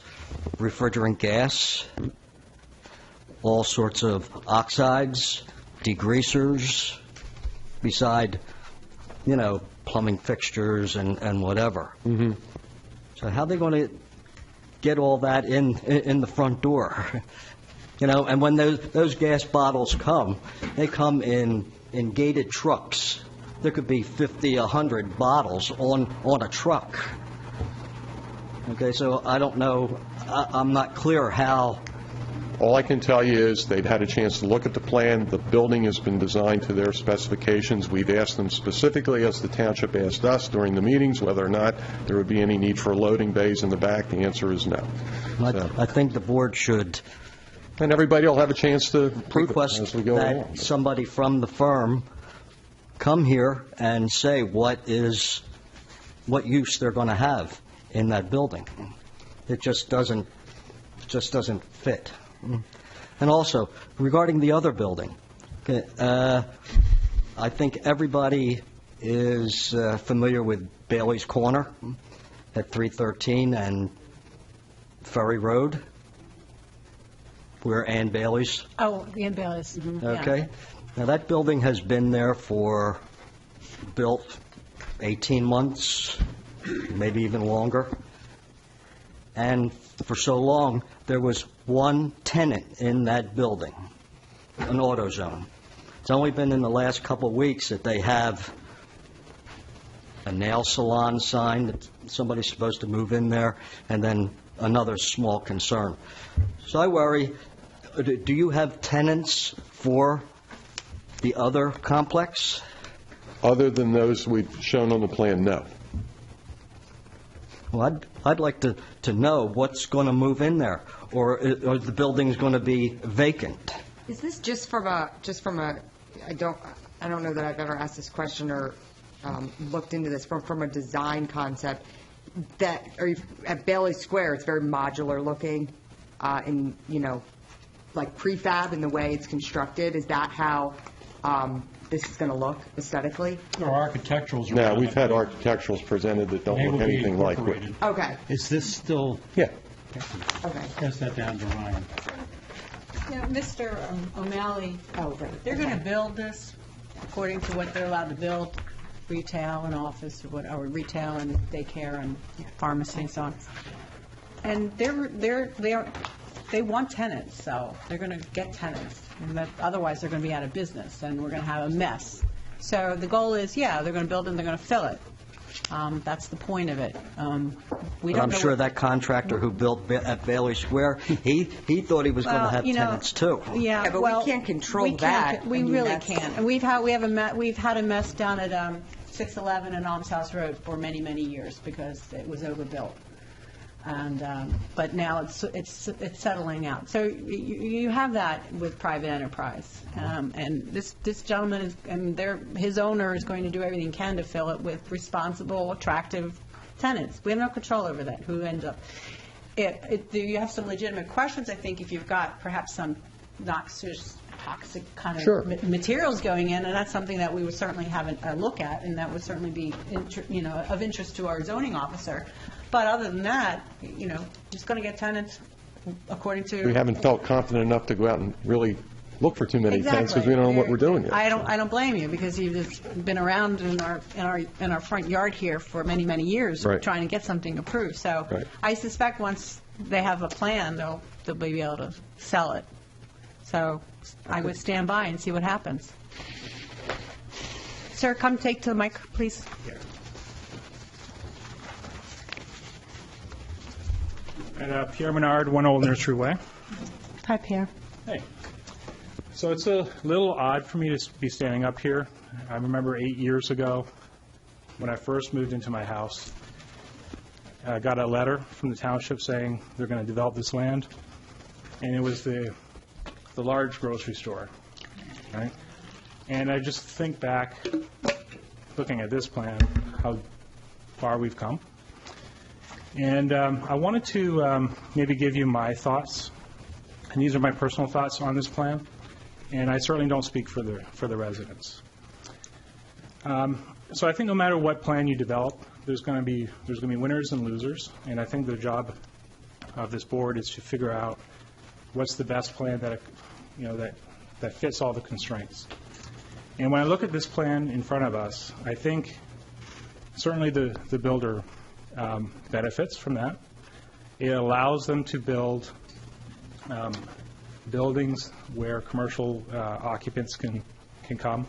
refrigerant gas, all sorts of oxides, degreasers, beside, plumbing fixtures and whatever. Mm-hmm. So how are they going to get all that in the front door? And when those gas bottles come, they come in gated trucks. There could be 50, 100 bottles on a truck. Okay, so I don't know, I'm not clear how. All I can tell you is they've had a chance to look at the plan. The building has been designed to their specifications. We've asked them specifically, as the township asked us during the meetings, whether or not there would be any need for loading bays in the back. The answer is no. I think the board should And everybody will have a chance to prove it as we go along. request that somebody from the firm come here and say what use they're going to have in that building. It just doesn't fit. And also, regarding the other building, I think everybody is familiar with Bailey's Corner at 313 and Ferry Road, where Ann Bailey's. Oh, Ann Bailey's. Okay. Now, that building has been there built 18 months, maybe even longer. And for so long, there was one tenant in that building, an AutoZone. It's only been in the last couple of weeks that they have a nail salon sign that somebody's supposed to move in there, and then another small concern. So I worry, do you have tenants for the other complex? Other than those we've shown on the plan, no. Well, I'd like to know what's going to move in there, or the building's going to be vacant. Is this just from a, I don't know that I've ever asked this question or looked into this, from a design concept, that, at Bailey Square, it's very modular looking, and, like prefab in the way it's constructed. Is that how this is going to look aesthetically? Or architecturals? No, we've had architecturals presented that don't look anything like it. Okay. Is this still? Yeah. Okay. Pass that down to Ryan. Yeah, Mr. O'Malley, they're going to build this according to what they're allowed to build, retail and office, or retail and daycare and pharmacy and so on. And they want tenants, so they're going to get tenants. And otherwise, they're going to be out of business, and we're going to have a mess. So the goal is, they're going to build it and they're going to fill it. That's the point of it. I'm sure that contractor who built at Bailey Square, he thought he was going to have tenants too. Yeah, but we can't control that. We really can't. And we've had a mess down at 611 and Alms House Road for many, many years because it was overbuilt. And but now it's settling out. So you have that with private enterprise, and this gentleman his owner is going to do everything he can to fill it with responsible, attractive tenants. We have no control over that. Who ends up? You have some legitimate questions. I think if you've got perhaps some noxious, toxic kind of materials going in, and that's something that we would certainly have a look at, and that would certainly be of interest to our zoning officer. But other than that, just going to get tenants according to. We haven't felt confident enough to go out and really look for too many tenants because we don't know what we're doing yet. I don't blame you, because you've just been around in our front yard here for many, many years trying to get something approved. So I suspect once they have a plan, they'll be able to sell it. So I would stand by and see what happens. Sir, come take to the mic, please. And Pierre Menard, 1 Old Nursery Way. Hi, Pierre. Hey. So it's a little odd for me to be standing up here. I remember 8 years ago when I first moved into my house, I got a letter from the township saying they're going to develop this land, and it was the large grocery store. Right? And I just think back, looking at this plan, how far we've come. And I wanted to maybe give you my thoughts, and these are my personal thoughts on this plan, and I certainly don't speak for the residents. So I think no matter what plan you develop, there's going to be winners and losers, and I think the job of this board is to figure out what's the best plan that fits all the constraints. And when I look at this plan in front of us, I think certainly the builder benefits from that. It allows them to build buildings where commercial occupants can come.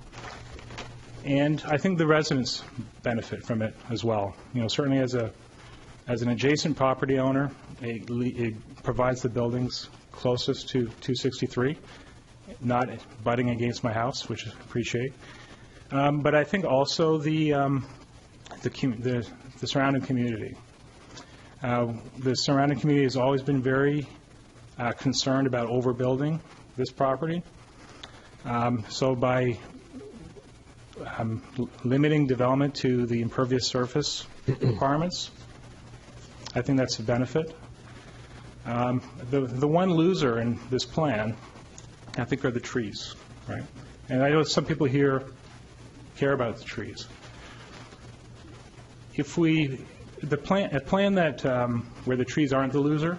And I think the residents benefit from it as well. Certainly as an adjacent property owner, it provides the buildings closest to 263, not butting against my house, which I appreciate. But I think also the surrounding community. The surrounding community has always been very concerned about overbuilding this property. So by limiting development to the impervious surface requirements, I think that's a benefit. The one loser in this plan, I think, are the trees, right? And I know some people here care about the trees. If a plan that where the trees aren't the loser,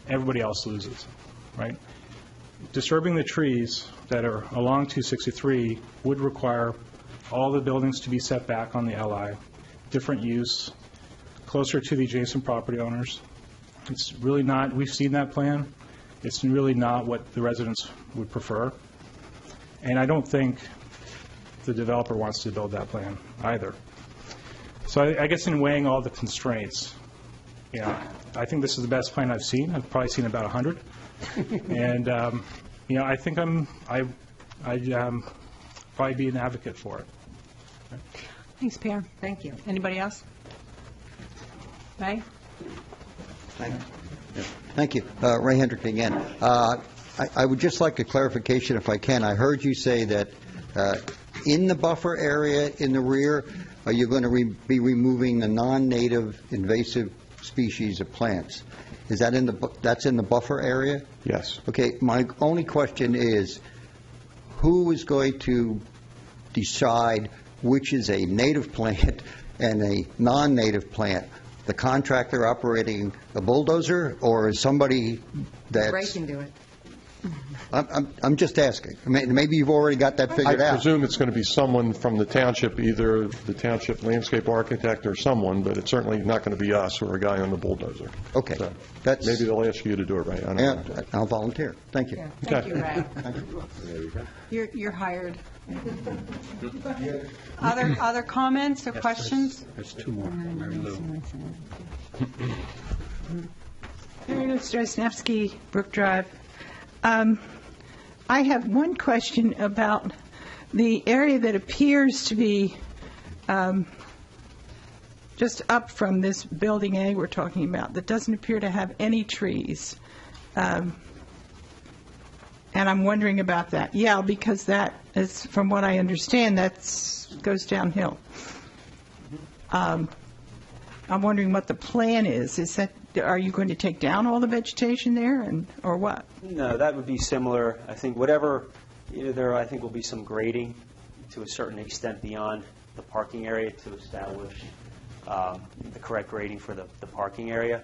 everybody else loses, right? Disturbing the trees that are along 263 would require all the buildings to be set back on the LI, different use, closer to the adjacent property owners. It's really not, we've seen that plan, it's really not what the residents would prefer. And I don't think the developer wants to build that plan either. So I guess in weighing all the constraints, I think this is the best plan I've seen. I've probably seen about 100. And, I think I'd probably be an advocate for it. Thanks, Pierre. Thank you. Anybody else? Ray? Thank you. Ray Hendrick again. I would just like a clarification, if I can. I heard you say that in the buffer area in the rear, are you going to be removing a non-native invasive species of plants? Is that that's in the buffer area? Yes. Okay, my only question is, who is going to decide which is a native plant and a non-native plant? The contractor operating a bulldozer, or is somebody that's... Ray can do it. I'm just asking. I mean, maybe you've already got that figured out. I presume it's going to be someone from the township, either the township landscape architect or someone, but it's certainly not going to be us or a guy on the bulldozer. Okay. So That's... maybe they'll ask you to do it, Ray. I don't know. I'll volunteer. Thank you. Yeah. Okay. Thank you, Ray. You're hired. Other comments or questions? There's two more. Mary Lou. Mary Lou Strasnevsky, Brook Drive. I have one question about the area that appears to be just up from this building A we're talking about, that doesn't appear to have any trees. And I'm wondering about that. Yeah, because that is, from what I understand, that goes downhill. I'm wondering what the plan is. Is that, are you going to take down all the vegetation there, or what? No, that would be similar. I think whatever, there I think will be some grading to a certain extent beyond the parking area to establish the correct grading for the parking area.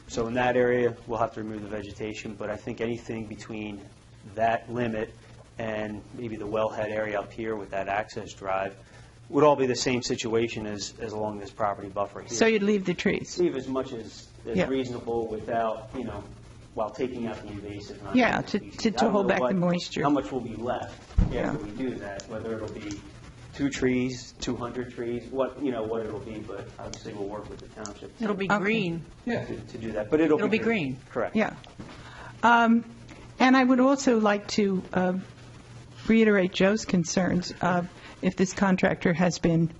So in that area, we'll have to remove the vegetation, but I think anything between that limit and maybe the wellhead area up here with that access drive would all be the same situation as along this property buffer here. So you'd leave the trees? Leave as much as reasonable without, while taking out the invasive. Yeah, to hold back the moisture. How much will be left after we do that, whether it'll be 2 trees, 200 trees, what it'll be, but obviously we'll work with the township. It'll be green. Yeah. To do that, but it'll be green. Correct. Yeah. And I would also like to reiterate Joe's concerns if this contractor has been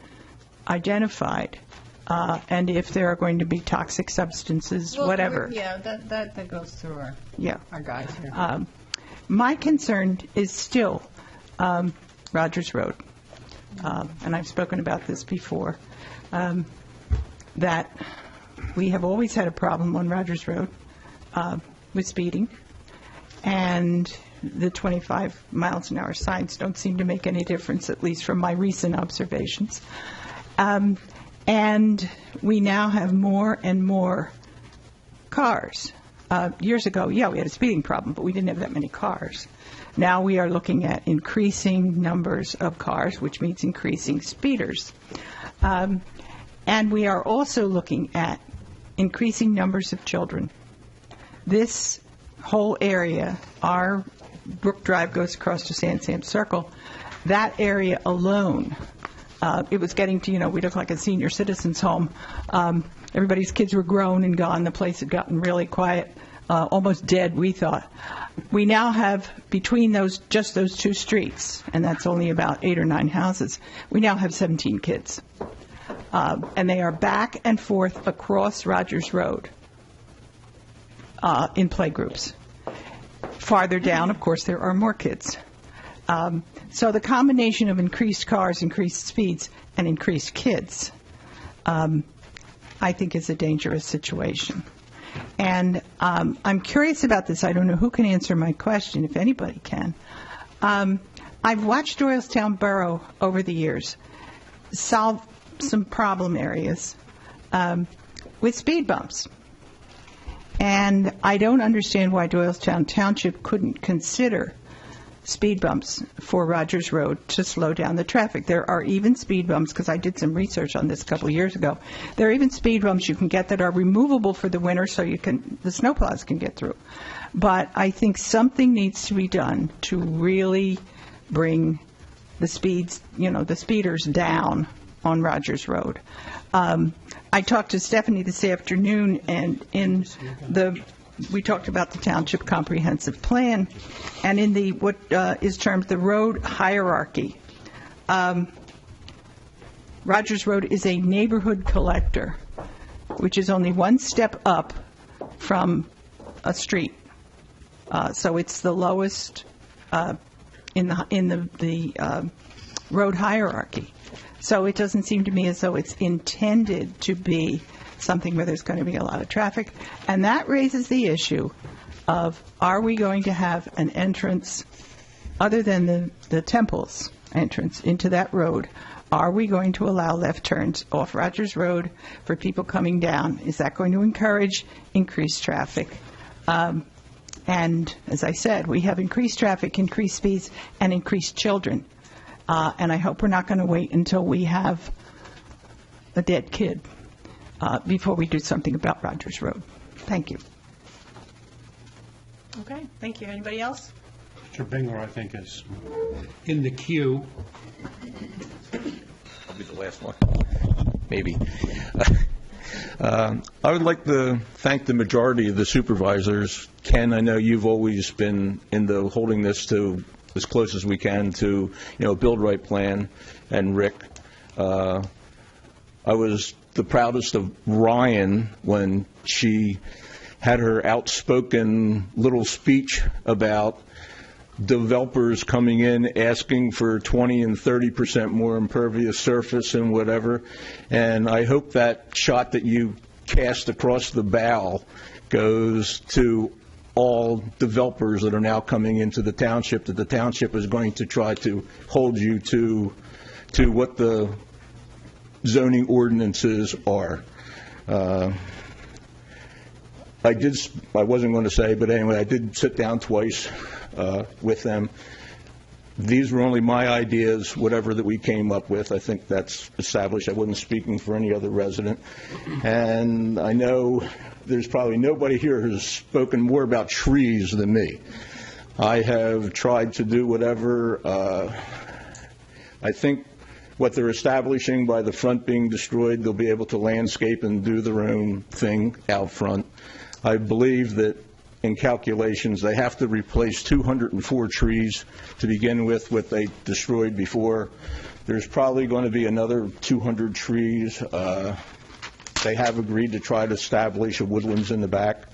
identified and if there are going to be toxic substances, whatever. Yeah, that goes through our guys here. My concern is still Rogers Road, and I've spoken about this before, that we have always had a problem on Rogers Road with speeding, and the 25 miles an hour signs don't seem to make any difference, at least from my recent observations. And we now have more and more cars. Years ago, we had a speeding problem, but we didn't have that many cars. Now we are looking at increasing numbers of cars, which means increasing speeders. And we are also looking at increasing numbers of children. This whole area, our Brook Drive goes across to San Sam Circle, that area alone, it was getting to, we look like a senior citizen's home. Everybody's kids were grown and gone. The place had gotten really quiet, almost dead, we thought. We now have, between just those two streets, and that's only about 8 or 9 houses, we now have 17 kids. And they are back and forth across Rogers Road in playgroups. Farther down, of course, there are more kids. So the combination of increased cars, increased speeds, and increased kids, I think is a dangerous situation. And I'm curious about this. I don't know who can answer my question, if anybody can. I've watched Doylestown Borough over the years solve some problem areas with speed bumps. And I don't understand why Doylestown Township couldn't consider speed bumps for Rogers Road to slow down the traffic. There are even speed bumps, because I did some research on this a couple of years ago. There are even speed bumps you can get that are removable for the winter so the snowplows can get through. But I think something needs to be done to really bring the speeds, the speeders down on Rogers Road. I talked to Stephanie this afternoon, and we talked about the township comprehensive plan, and in the what is termed the road hierarchy. Rogers Road is a neighborhood collector, which is only one step up from a street. So it's the lowest in the road hierarchy. So it doesn't seem to me as though it's intended to be something where there's going to be a lot of traffic. And that raises the issue of, are we going to have an entrance other than the temple's entrance into that road? Are we going to allow left turns off Rogers Road for people coming down? Is that going to encourage increased traffic? And as I said, we have increased traffic, increased speeds, and increased children. And I hope we're not going to wait until we have a dead kid before we do something about Rogers Road. Thank you. Okay, thank you. Anybody else? Mr. Bingler, I think, is in the queue. I'll be the last one. Maybe. I would like to thank the majority of the supervisors. Ken, I know you've always been into holding this to as close as we can to, a build-right plan, and Rick. I was the proudest of Ryan when she had her outspoken little speech about developers coming in asking for 20 and 30% more impervious surface and whatever. And I hope that shot that you cast across the bow goes to all developers that are now coming into the township, that the township is going to try to hold you to what the zoning ordinances are. I wasn't going to say, but anyway, I did sit down twice with them. These were only my ideas, whatever that we came up with. I think that's established. I wasn't speaking for any other resident. And I know there's probably nobody here who's spoken more about trees than me. I have tried to do whatever. I think what they're establishing by the front being destroyed, they'll be able to landscape and do their own thing out front. I believe that in calculations, they have to replace 204 trees to begin with what they destroyed before. There's probably going to be another 200 trees. They have agreed to try to establish a woodlands in the back.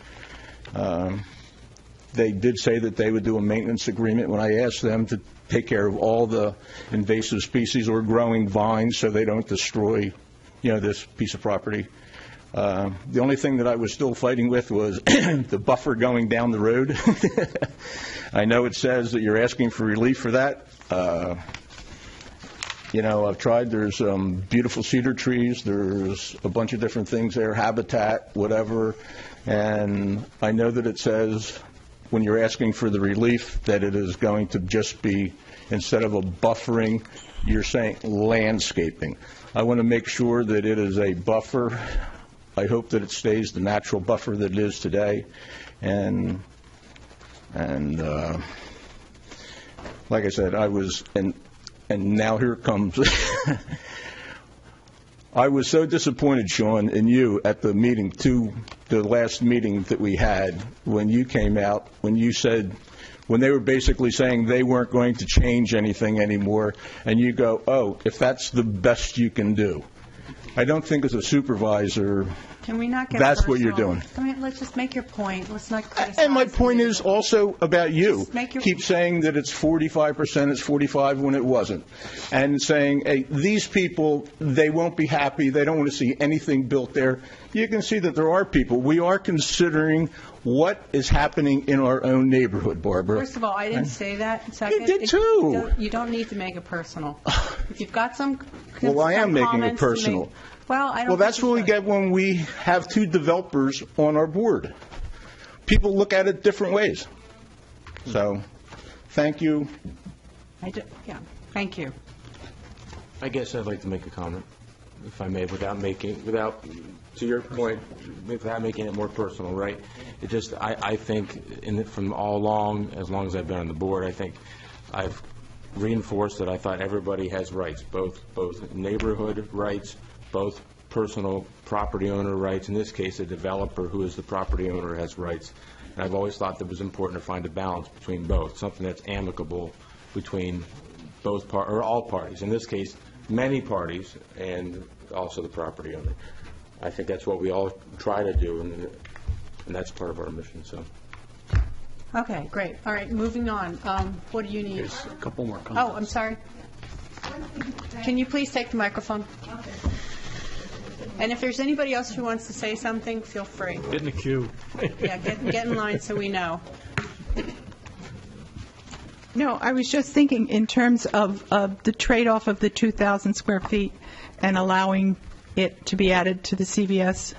They did say that they would do a maintenance agreement when I asked them to take care of all the invasive species or growing vines so they don't destroy, this piece of property. The only thing that I was still fighting with was the buffer going down the road. I know it says that you're asking for relief for that. I've tried. There's beautiful cedar trees. There's a bunch of different things there, habitat, whatever. And I know that it says when you're asking for the relief that it is going to just be, instead of a buffering, you're saying landscaping. I want to make sure that it is a buffer. I hope that it stays the natural buffer that it is today. And And like I said, I was, and now here it comes. I was so disappointed, Sean, in you at the meeting, the last meeting that we had, when you came out, when you said, when they were basically saying they weren't going to change anything anymore, and you go, oh, if that's the best you can do. I don't think as a supervisor, Can we not get that's personal? what you're doing. I mean, let's just make your point. Let's not criticize. And my point is also about you. Just make your- Keep saying that it's 45%, it's 45 when it wasn't. And saying, hey, these people, they won't be happy, they don't want to see anything built there. You can see that there are people. We are considering what is happening in our own neighborhood, Barbara. First of all, I didn't say that. Second, You did too. You don't need to make it personal. If you've got some Well, I am some making it comments to personal. make- Well, I don't Well, that's think you what we should. get when we have two developers on our board. People look at it different ways. So, thank you. Yeah, thank you. I guess I'd like to make a comment, if I may, without, to your point, without making it more personal, right? It just, I think, from all along, as long as I've been on the board, I think I've reinforced that I thought everybody has rights, both neighborhood rights, both personal property owner rights. In this case, a developer who is the property owner has rights. And I've always thought that it was important to find a balance between both, something that's amicable between both or all parties. In this case, many parties, and also the property owner. I think that's what we all try to do, and that's part of our mission. So. Okay, great. All right, moving on. What do you need? There's a couple more comments. Oh, I'm sorry. Can you please take the microphone? And if there's anybody else who wants to say something, feel free. Get in the queue. Yeah, get in line so we know. No, I was just thinking in terms of the trade-off of the 2,000 square feet and allowing it to be added to the CVS.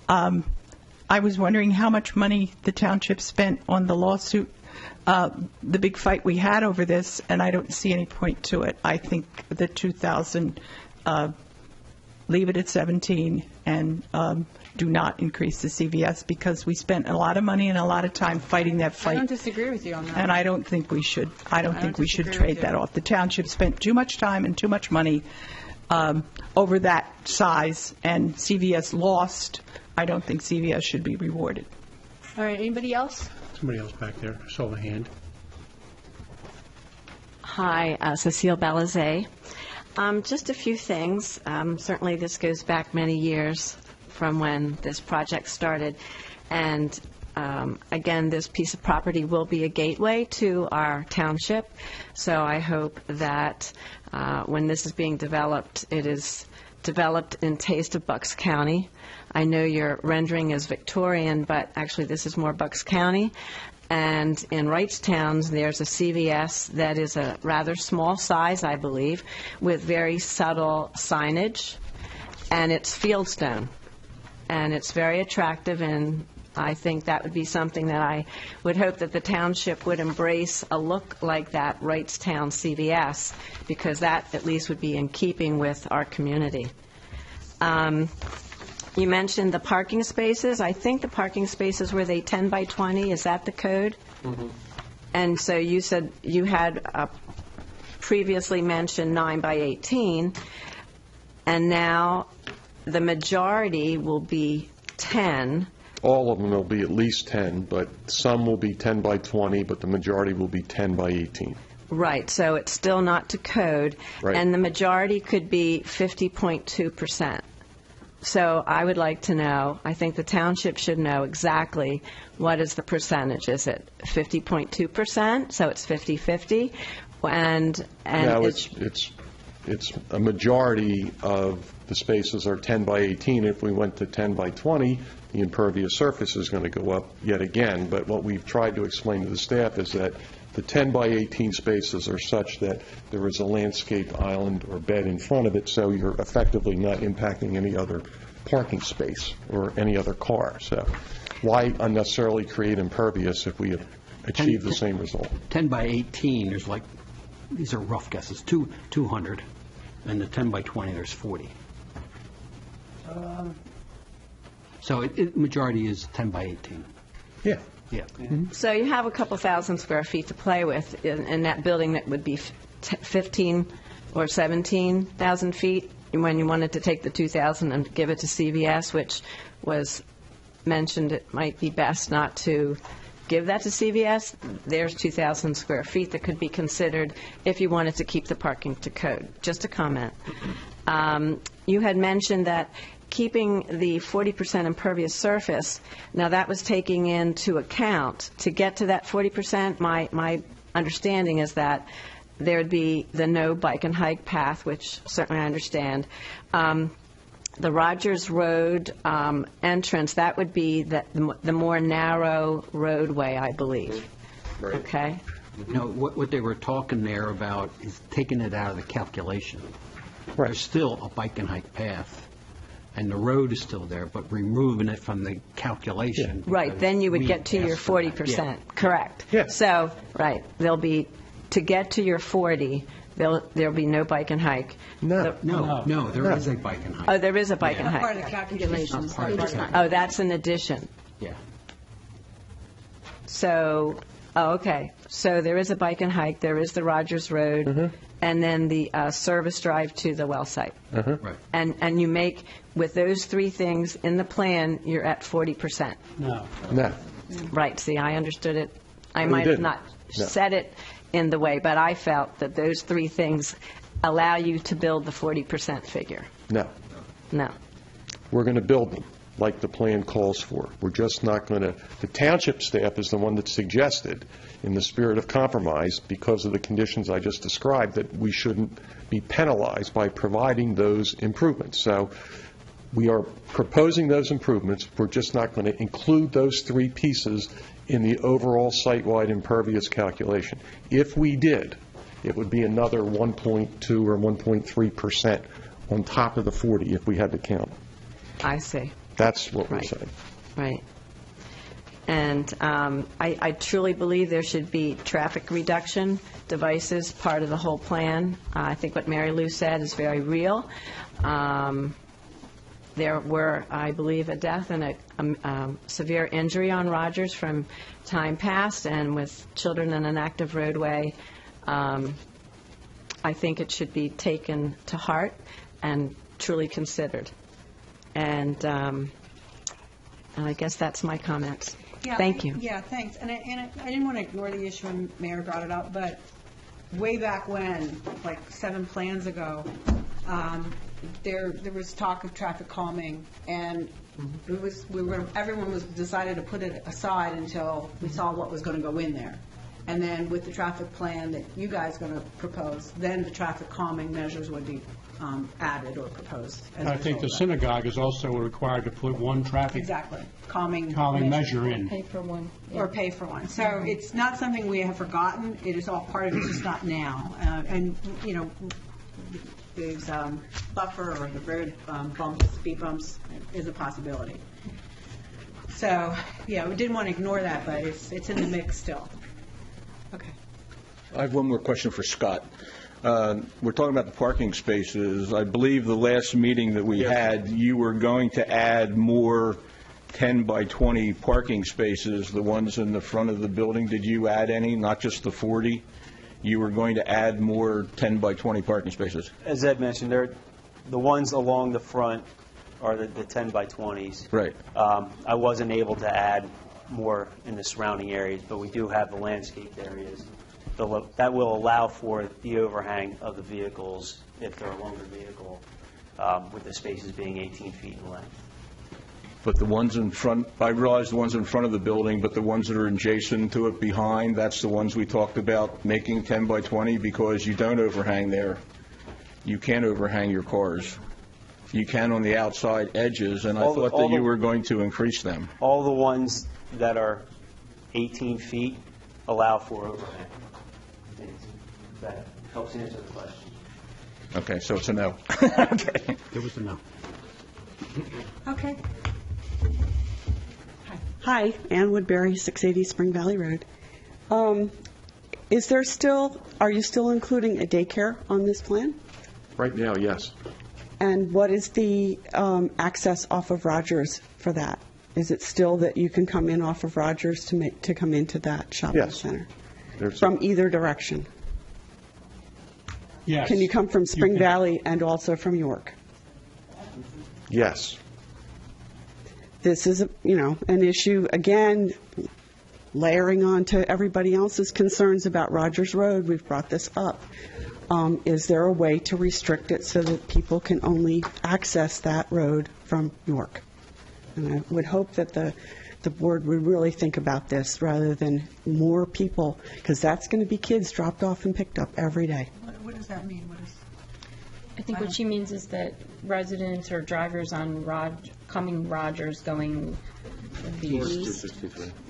I was wondering how much money the township spent on the lawsuit, the big fight we had over this, and I don't see any point to it. I think the 2,000, leave it at 17 and do not increase the CVS because we spent a lot of money and a lot of time fighting that I fight. don't disagree with you on that. And I don't think we should. I don't think we should disagree trade with you. that off. The township spent too much time and too much money over that size, and CVS lost. I don't think CVS should be rewarded. All right, anybody else? Somebody else back there, I saw the hand. Hi, Cecile Balazet. Just a few things. Certainly, this goes back many years from when this project started. And again, this piece of property will be a gateway to our township. So I hope that when this is being developed, it is developed in taste of Bucks County. I know your rendering is Victorian, but actually this is more Bucks County. And in Wrightstown, there's a CVS that is a rather small size, I believe, with very subtle signage, and it's fieldstone. And it's very attractive, and I think that would be something that I would hope that the township would embrace, a look like that Wrightstown CVS, because that at least would be in keeping with our community. You mentioned the parking spaces. I think the parking spaces, were they 10 by 20? Is that the code? Mm-hmm. And so you said you had previously mentioned 9 by 18, and now the majority will be 10. All of them will be at least 10, but some will be 10 by 20, but the majority will be 10 by 18. Right, so it's still not to code. Right. And the majority could be 50.2%. So I would like to know, I think the township should know exactly what is the percentage. Is it 50.2%, so it's 50-50? And No, it's a majority of the spaces are 10 by 18. If we went to 10 by 20, the impervious surface is going to go up yet again. But what we've tried to explain to the staff is that the 10 by 18 spaces are such that there is a landscape island or bed in front of it, so you're effectively not impacting any other parking space or any other car. So why unnecessarily create impervious if we achieve the same result? 10 by 18, there's like, these are rough guesses, 200, and the 10 by 20, there's 40. So majority is 10 by 18. Yeah. Yeah. So you have a couple thousand square feet to play with in that building that would be 15 or 17,000 feet. When you wanted to take the 2,000 and give it to CVS, which was mentioned, it might be best not to give that to CVS. There's 2,000 square feet that could be considered if you wanted to keep the parking to code. Just a comment. You had mentioned that keeping the 40% impervious surface, now that was taking into account, to get to that 40%, my understanding is that there would be the no bike and hike path, which certainly I understand. The Rogers Road entrance, that would be the more narrow roadway, I believe. Right. Okay? No, what they were talking there about is taking it out of the calculation. There's still a bike and hike path, and the road is still there, but removing it from the calculation. Right, then you would get to your 40%. Correct. So, right, there'll be, to get to your 40, there'll be no bike and hike. No, there is a bike and hike. Oh, there is a bike and hike. Part of the calculations. Oh, that's an addition. Yeah. So, okay. So there is a bike and hike, there is the Rogers Road, and then the service drive to the well site. Right. And you make, with those three things in the plan, you're at 40%. No. Right, see, I understood it. I We might have didn't. not No. said it in the way, but I felt that those three things allow you to build the 40% figure. No. No. We're going to build them like the plan calls for. We're just not going to, the township staff is the one that suggested, in the spirit of compromise, because of the conditions I just described, that we shouldn't be penalized by providing those improvements. So we are proposing those improvements. We're just not going to include those three pieces in the overall site-wide impervious calculation. If we did, it would be another 1.2 or 1.3% on top of the 40 if we had to count. I see. That's what we're Right. saying. Right. And I truly believe there should be traffic reduction devices part of the whole plan. I think what Mary Lou said is very real. There were, I believe, a death and a severe injury on Rogers from time past, and with children in an active roadway, I think it should be taken to heart and truly considered. And I guess that's my comments. Yeah, Thank you. Yeah, thanks. And I didn't want to ignore the issue when Mayor brought it up, but way back when, like 7 plans ago, there was talk of traffic calming, and everyone was decided to put it aside until we saw what was going to go in there. And then with the traffic plan that you guys are going to propose, then the traffic calming measures would be added or proposed. as a I think result the of that. synagogue is also required to put one traffic Exactly, calming measure in. Pay for one. or pay for one. So it's not something we have forgotten. It is all part of it, just not now. And, you know, there's buffer or the road bumps, speed bumps is a possibility. So, yeah, we didn't want to ignore that, but it's in the mix still. Okay. I have one more question for Scott. We're talking about the parking spaces. I believe the last meeting that we had, you were going to add more 10 by 20 parking spaces, the ones in the front of the building. Did you add any, not just the 40? You were going to add more 10 by 20 parking spaces? As Ed mentioned, the ones along the front are the 10 by 20s. Right. I wasn't able to add more in the surrounding areas, but we do have the landscaped areas. That will allow for the overhang of the vehicles if they're a longer vehicle, with the spaces being 18 feet in length. But the ones in front, I realize the ones in front of the building, but the ones that are adjacent to it behind, that's the ones we talked about making 10 by 20 because you don't overhang there. You can't overhang your cars. You can on the outside edges, and I thought that you were going to increase them. All the ones that are 18 feet allow for overhang. That helps answer the question. Okay, so it's a no. Okay. It was a no. Okay. Hi, Ann Woodbury, 680 Spring Valley Road. Are you still including a daycare on this plan? Right now, yes. And what is the access off of Rogers for that? Is it still that you can come in off of Rogers to come into that shopping Yes. center? There's- From either direction? Yes. Can you come from Spring Valley and also from York? Yes. This is, an issue, again, layering on to everybody else's concerns about Rogers Road. We've brought this up. Is there a way to restrict it so that people can only access that road from York? And I would hope that the board would really think about this rather than more people, because that's going to be kids dropped off and picked up every day. What does that mean? I think what she means is that residents or drivers on coming Rogers going the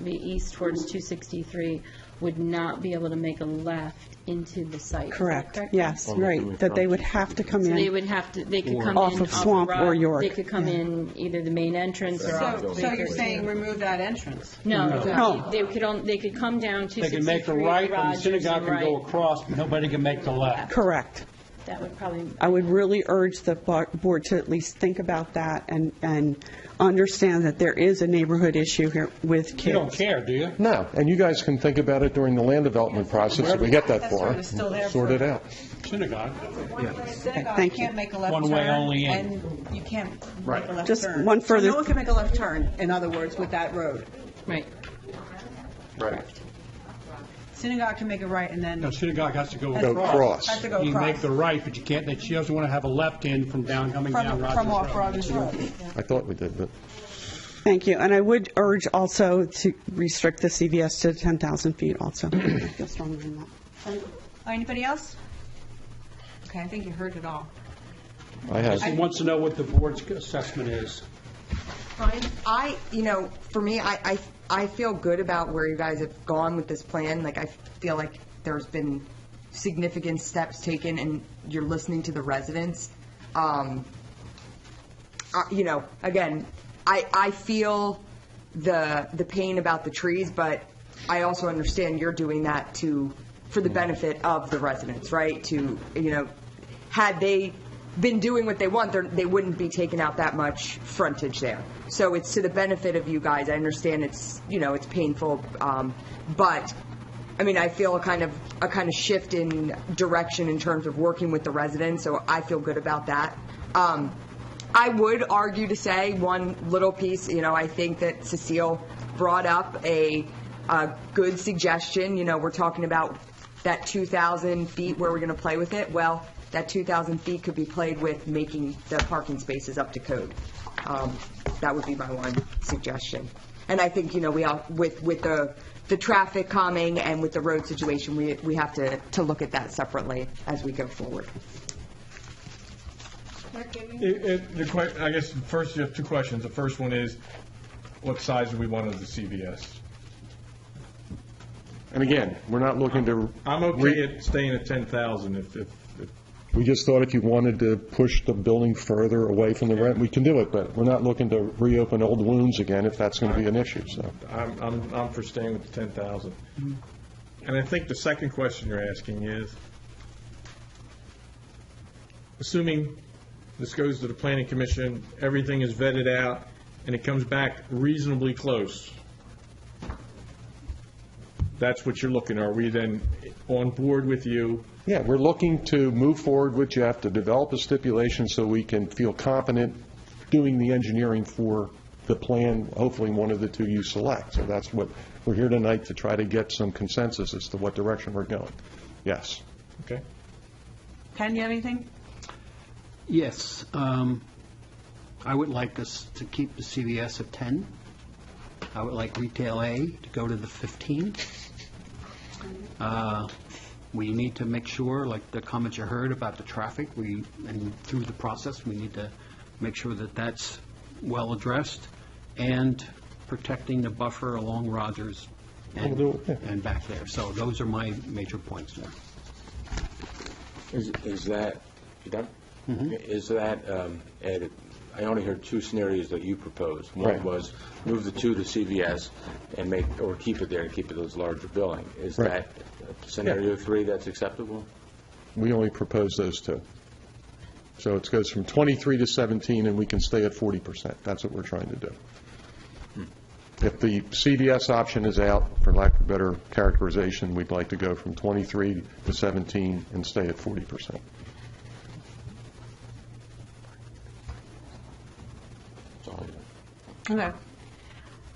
east towards 263 would not be able to make a left into the site. Correct. Yes, right. That they would have to come in. So they would have to, they could come in off of Swamp or York. They could come in either the main entrance or off. So you're saying remove that entrance? No. They could come down 263 They can make the right, and the Rogers synagogue can right. go across, but nobody can make the left. Correct. That would probably. I would really urge the board to at least think about that and understand that there is a neighborhood issue here with kids. You don't care, do you? No, and you guys can think about it during the land development process if we get that That's far. sort of still there Sort it out. Synagogue. Synagogue, Thank you can't make a left One turn. way only in. And you can't Right. make a left Just turn. one further- So no one can make a left turn, in other words, with that road. Right. Right. Synagogue can make a right and then. No, synagogue has to go Has to across. cross. Has to go You can make across. the right, but you can't, she doesn't want to have a left in from coming down Rogers From off Road. Rogers Road. I thought we did, but Thank you. And I would urge also to restrict the CVS to 10,000 feet also. I feel strongly on that. Anybody else? Okay, I think you heard it all. I have. She wants to know what the board's assessment is. For me, I feel good about where you guys have gone with this plan. Like, I feel like there's been significant steps taken, and you're listening to the residents. Again, I feel the pain about the trees, but I also understand you're doing that for the benefit of the residents, right? Had they been doing what they want, they wouldn't be taking out that much frontage there. So it's to the benefit of you guys. I understand it's painful, but I feel a kind of shift in direction in terms of working with the residents. So I feel good about that. I would argue to say one little piece. I think that Cecile brought up a good suggestion. We're talking about that 2,000 feet where we're going to play with it. Well, that 2,000 feet could be played with making the parking spaces up to code. That would be my one suggestion. And I think, we all, with the traffic calming and with the road situation, we have to look at that separately as we go forward. I guess first you have two questions. The first one is, what size do we want of the CVS? And again, we're not looking to. I'm okay at staying at 10,000 if We just thought if you wanted to push the building further away from the rent, we can do it, but we're not looking to reopen old wounds again if that's going to be an issue, so. I'm for staying with the 10,000. And I think the second question you're asking is, assuming this goes to the planning commission, everything is vetted out, and it comes back reasonably close, that's what you're looking. Are we then on board with you? Yeah, we're looking to move forward with Jeff to develop a stipulation so we can feel confident doing the engineering for the plan, hopefully one of the two you select. So that's what, we're here tonight to try to get some consensus as to what direction we're going. Yes. Okay. Ken, you have anything? Yes. I would like us to keep the CVS at 10. I would like Retail A to go to the 15. We need to make sure, like the comments you heard about the traffic, and through the process, we need to make sure that that's well addressed, and protecting the buffer along Rogers and back there. So those are my major points there. Is that, you done? Is that, Ed, I only heard two scenarios that you proposed. One Right. was move the two to CVS and or keep it there and keep it as larger building. Is Right. that scenario 3 that's acceptable? We only propose those two. So it goes from 23 to 17, and we can stay at 40%. That's what we're trying to do. If the CVS option is out, for lack of better characterization, we'd like to go from 23 to 17 and stay at 40%. Okay.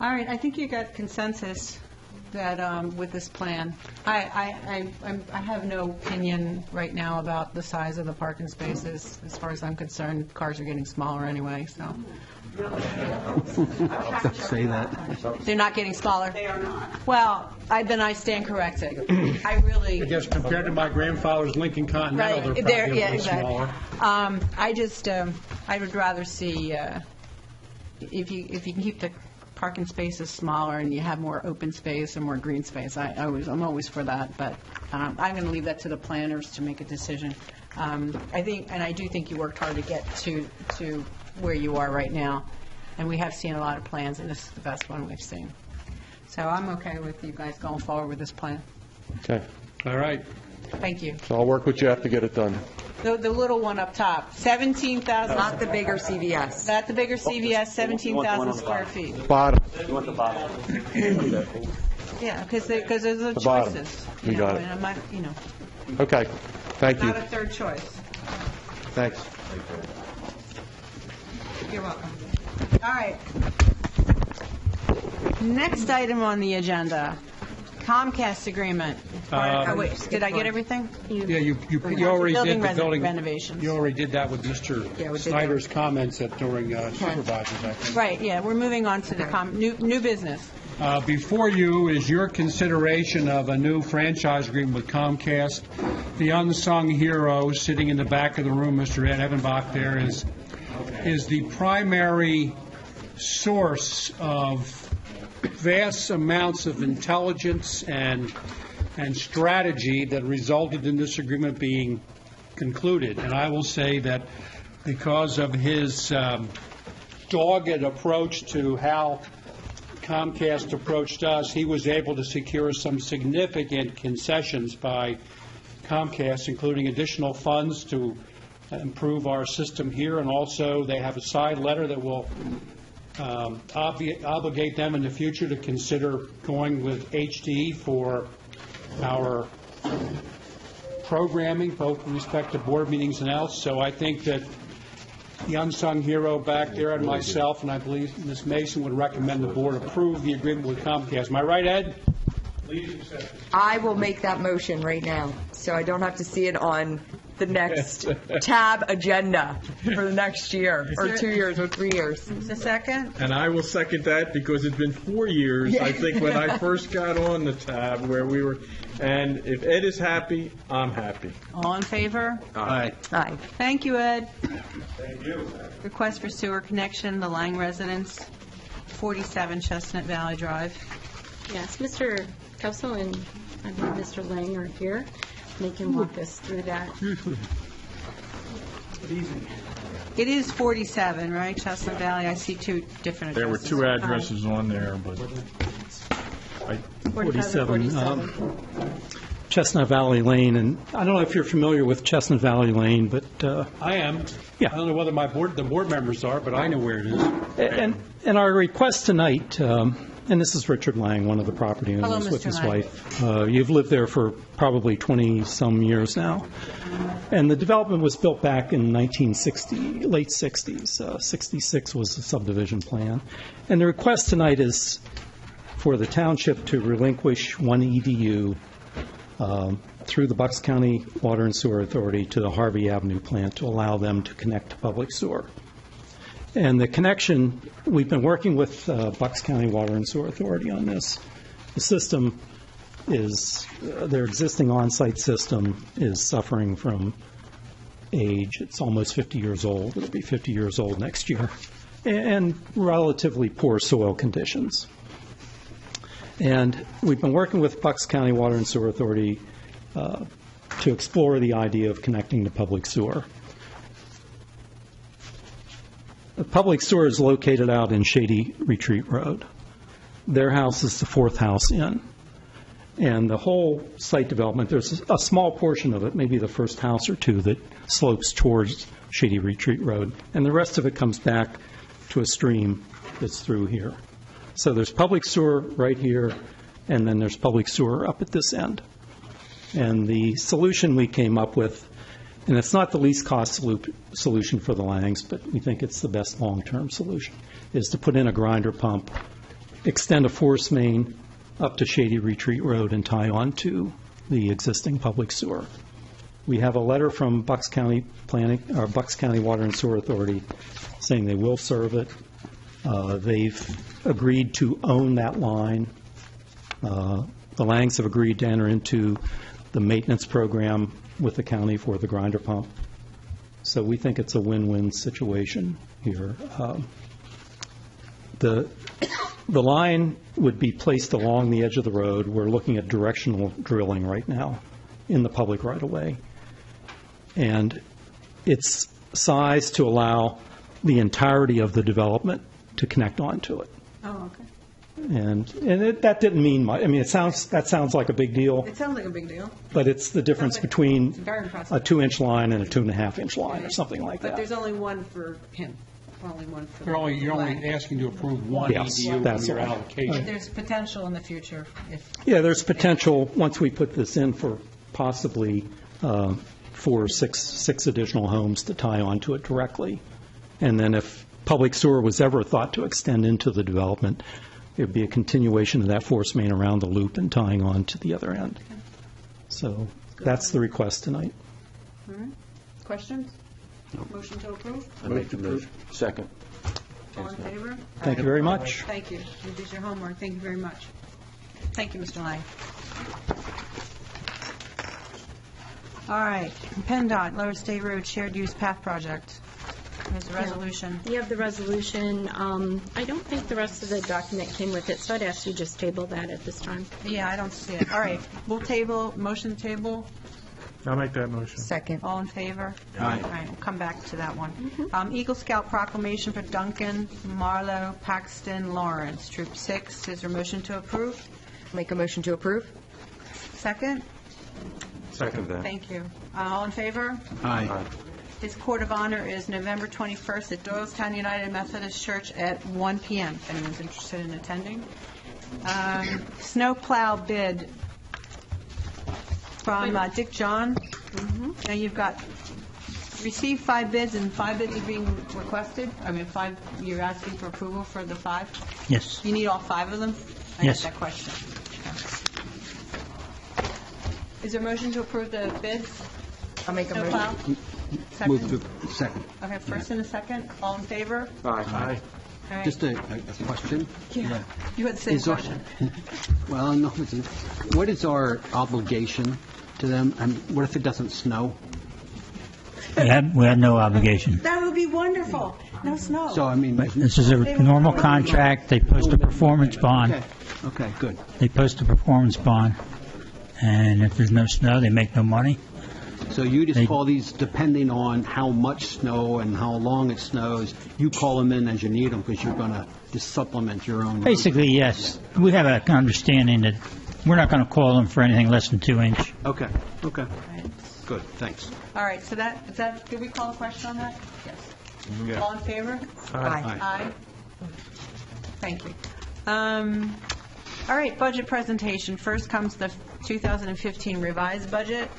All right, I think you got consensus that, with this plan. I have no opinion right now about the size of the parking spaces. As far as I'm concerned, cars are getting smaller anyway, so. Don't say that. They're not getting smaller? They are not. Well, then I stand corrected. I really. I guess compared to my grandfather's Lincoln Continental, Right, they're probably yeah, a little exactly. smaller. I just, I would rather see, if you can keep the parking spaces smaller and you have more open space and more green space, I'm always for that, but I'm going to leave that to the planners to make a decision. I think, and I do think you worked hard to get to where you are right now, and we have seen a lot of plans, and this is the best one we've seen. So I'm okay with you guys going forward with this plan. Okay. All right. Thank you. So I'll work with Jeff to get it done. The little one up top, 17,000. Not the bigger CVS. Not the bigger CVS, 17,000 square feet. Bottom. You want the bottom? Yeah, because there's the The bottom. choices. You got it. And I'm not, Okay. Thank you. not a third choice. Thanks. You're welcome. All right. Next item on the agenda, Comcast agreement. Wait, did I get everything? Yeah, you already did the building. Renovations. You already did that with Mr. Yeah, we did Snyder's comments during Supervisors, I think. Right, yeah, we're moving on to the new business. Before you is your consideration of a new franchise agreement with Comcast. The unsung hero sitting in the back of the room, Mr. Ed Evanbach there, is the primary source of vast amounts of intelligence and strategy that resulted in this agreement being concluded. And I will say that because of his dogged approach to how Comcast approached us, he was able to secure some significant concessions by Comcast, including additional funds to improve our system here, and also they have a side letter that will obligate them in the future to consider going with HD for our programming, both with respect to board meetings and else. So I think that the unsung hero back there and myself, and I believe Ms. Mason would recommend the board approve the agreement with Comcast. Am I right, Ed? Please accept it. I will make that motion right now, so I don't have to see it on the next tab agenda for the next year, or 2 years, or 3 years. The second? And I will second that because it's been 4 years, I think, when I first got on the tab where we were, and if Ed is happy, I'm happy. All in favor? Aye. Aye. Thank you, Ed. Thank you. Request for sewer connection, the Lang residence, 47 Chestnut Valley Drive. Yes, Mr. Kelso and I believe Mr. Lang are here. They can walk us through that. It is 47, right, Chestnut Valley? I see two different There were addresses. two addresses on there, but 47. Chestnut Valley Lane, and I don't know if you're familiar with Chestnut Valley Lane, but... I am. Yeah. I don't know whether the board members are, but I know where it is. And our request tonight, and this is Richard Lang, one of the property Hello, owners with Mr. his Lang. wife. You've lived there for probably 20-some years now. And the development was built back in 1960, late 60s. 66 was the subdivision plan. And the request tonight is for the township to relinquish one EDU through the Bucks County Water and Sewer Authority to the Harvey Avenue plant to allow them to connect to public sewer. And the connection, we've been working with Bucks County Water and Sewer Authority on this. The system is, their existing on-site system is suffering from age. It's almost 50 years old. It'll be 50 years old next year. And relatively poor soil conditions. And we've been working with Bucks County Water and Sewer Authority to explore the idea of connecting to public sewer. The public sewer is located out in Shady Retreat Road. Their house is the fourth house in. And the whole site development, there's a small portion of it, maybe the first house or two, that slopes towards Shady Retreat Road. And the rest of it comes back to a stream that's through here. So there's public sewer right here, and then there's public sewer up at this end. And the solution we came up with, and it's not the least cost solution for the Langs, but we think it's the best long-term solution, is to put in a grinder pump, extend a force main up to Shady Retreat Road and tie on to the existing public sewer. We have a letter from Bucks County Water and Sewer Authority saying they will serve it. They've agreed to own that line. The Langs have agreed to enter into the maintenance program with the county for the grinder pump. So we think it's a win-win situation here. The line would be placed along the edge of the road. We're looking at directional drilling right now in the public right-of-way. And it's sized to allow the entirety of the development to connect onto it. Oh, okay. And that didn't mean much. I mean, that sounds like a big deal, It sounds like a big deal. but it's the difference between very impressive. a 2-inch line and a 2.5-inch line or something like But that. there's only one for him, only one for the You're only Lang. asking to approve one Yes, EDU that's in your all. But allocation. there's potential in the future if, Yeah, there's potential, once we put this in, for possibly 4 or 6 additional homes to tie onto it directly. And then if public sewer was ever thought to extend into the development, it would be a continuation of that force main around the loop and tying on to the other end. So that's the request tonight. all right. Questions? Motion to approve? I make the motion. Second. All in favor? Thank you very much. Thank you. You did your homework. Thank you very much. Thank you, Mr. Lang. All right, PennDOT, Lower State Road Shared Use Path Project. There's a resolution. You have the resolution. I don't think the rest of the document came with it, so I'd ask you just table that at this time. Yeah, I don't see it. All right, we'll table, motion to table. I'll make that motion. Second. All in favor? Aye. All right, we'll come back to that one. Eagle Scout proclamation for Duncan, Marlowe, Paxton, Lawrence, Troop 6. Is there a motion to approve? Make a motion to approve? Second? Second that. Thank you. All in favor? Aye. His court of honor is November 21st at Doylestown United Methodist Church at 1 p.m., if anyone's interested in attending. Snow plow bid from Dick John. Now you've got, received 5 bids, and 5 bids are being requested? I mean, 5, you're asking for approval for the 5? Yes. You need all 5 of them? I Yes. got that question. Is there a motion to approve the bids? I'll make a Snow motion. plow? Move Second? to second. Okay, first and a second. All in favor? Aye. All right. Just a question. Yeah. You had the same Is our- question. Well, no, what is our obligation to them? And what if it doesn't snow? We have no obligation. That would be wonderful. No snow. So, I mean... This is a normal contract. They post a performance bond. Okay, good. They post a performance bond, and if there's no snow, they make no money. So you just call these, depending on how much snow and how long it snows, you call them in as you need them because you're going to just supplement your own... Basically, yes. We have an understanding that we're not going to call them for anything less than 2 inch. Okay. Good, thanks. All right, so that, did we call a question on that? Yes. Yeah. All in favor? Aye. Aye. Thank you. All right, budget presentation. First comes the 2015 revised budget.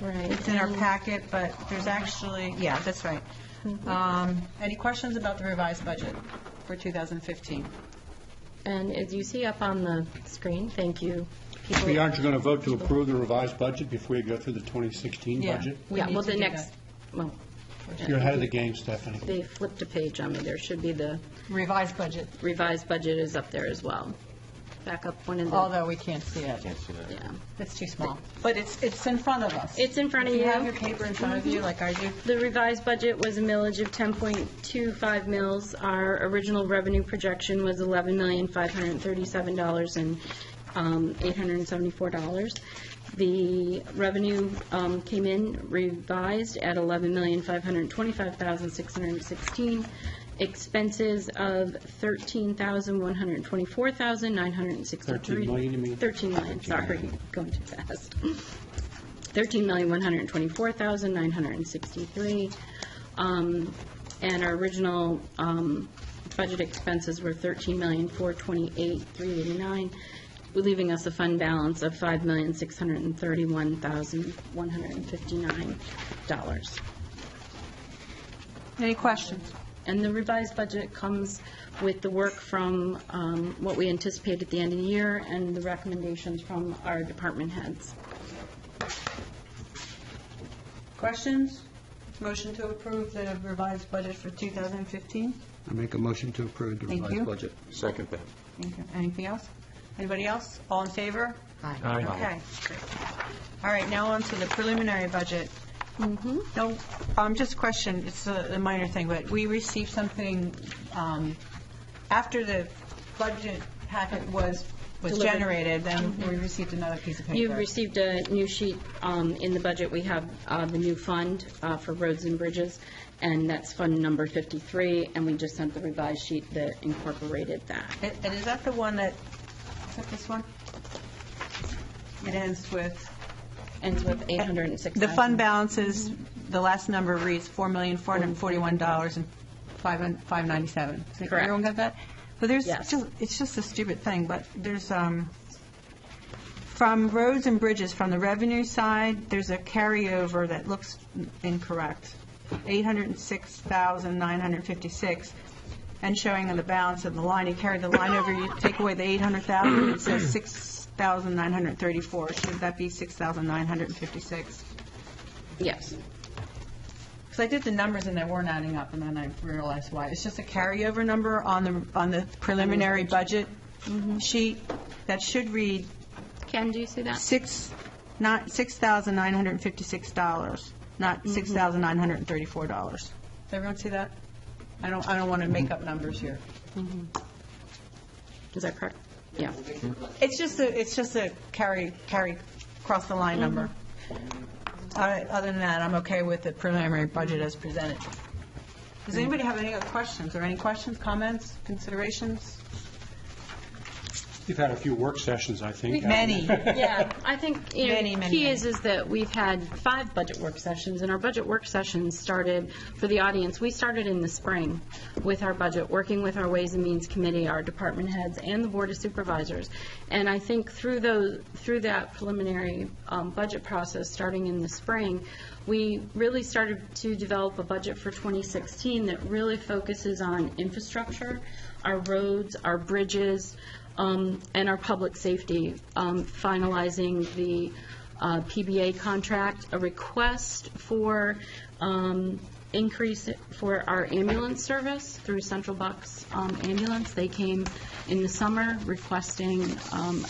Right. It's in our packet, but there's actually, yeah, that's right. Any questions about the revised budget for 2015? And as you see up on the screen, thank you. people- So aren't you going to vote to approve the revised budget before you go through the 2016 Yeah. budget? Yeah, need well, to the do next, well. You're ahead of the game, Stephanie. They flipped a page on me. There should be the Revised budget. revised budget is up there as well. Back up one of the. Although we can't see it. Yeah. It's too small. But it's in front of us. It's in front of If you. you have your paper in front of you, like I do. The revised budget was a millage of 10.25 mils. Our original revenue projection was $11,537,874. The revenue came in revised at $11,525,616. Expenses of $13,124,963. 13 million, you mean? 13 million, sorry, going too fast. $13,124,963. And our original budget expenses were $13,428,389, leaving us a fund balance of $5,631,159. Any questions? And the revised budget comes with the work from what we anticipate at the end of the year and the recommendations from our department heads. Questions? Motion to approve the revised budget for 2015? I make a motion to approve the Thank you. revised budget. Second that. Thank you. Anything else? Anybody else? All in favor? Aye. Okay, great. All right, now on to the preliminary budget. No, just a question, it's a minor thing, but we received something, after the budget packet was Delivered. generated, then we received another piece of paper. You received a new sheet in the budget. We have the new fund for roads and bridges, and that's fund number 53, and we just sent the revised sheet that incorporated that. And is that the one that, is that this one? It ends with? Ends with $806,000. The fund balances, the last number reads $4,441,597. Correct. Everyone got that? But there's, Yes. it's just a stupid thing, but there's, from roads and bridges, from the revenue side, there's a carryover that looks incorrect, $806,956, and showing on the balance of the line, you carry the line over, you take away the $800,000, it says $6,934. Should that be $6,956? Yes. Because I did the numbers and they weren't adding up, and then I realized why. It's just a carryover number on the preliminary budget sheet that should read. Ken, do you see that? $6,956, not $6,934. Does everyone see that? I don't want to make up numbers here. Is that correct? Yeah. It's just a carry across the line number. All right, other than that, I'm okay with the preliminary budget as presented. Does anybody have any other questions, or any questions, comments, considerations? You've had a few work sessions, I think. Many. Yeah, I think, you know, Many, key many. is that we've had 5 budget work sessions, and our budget work sessions started, for the audience, we started in the spring with our budget, working with our Ways and Means Committee, our department heads, and the Board of Supervisors. And I think through that preliminary budget process, starting in the spring, we really started to develop a budget for 2016 that really focuses on infrastructure, our roads, our bridges, and our public safety, finalizing the PBA contract, a request for increase for our ambulance service through Central Bucks Ambulance. They came in the summer requesting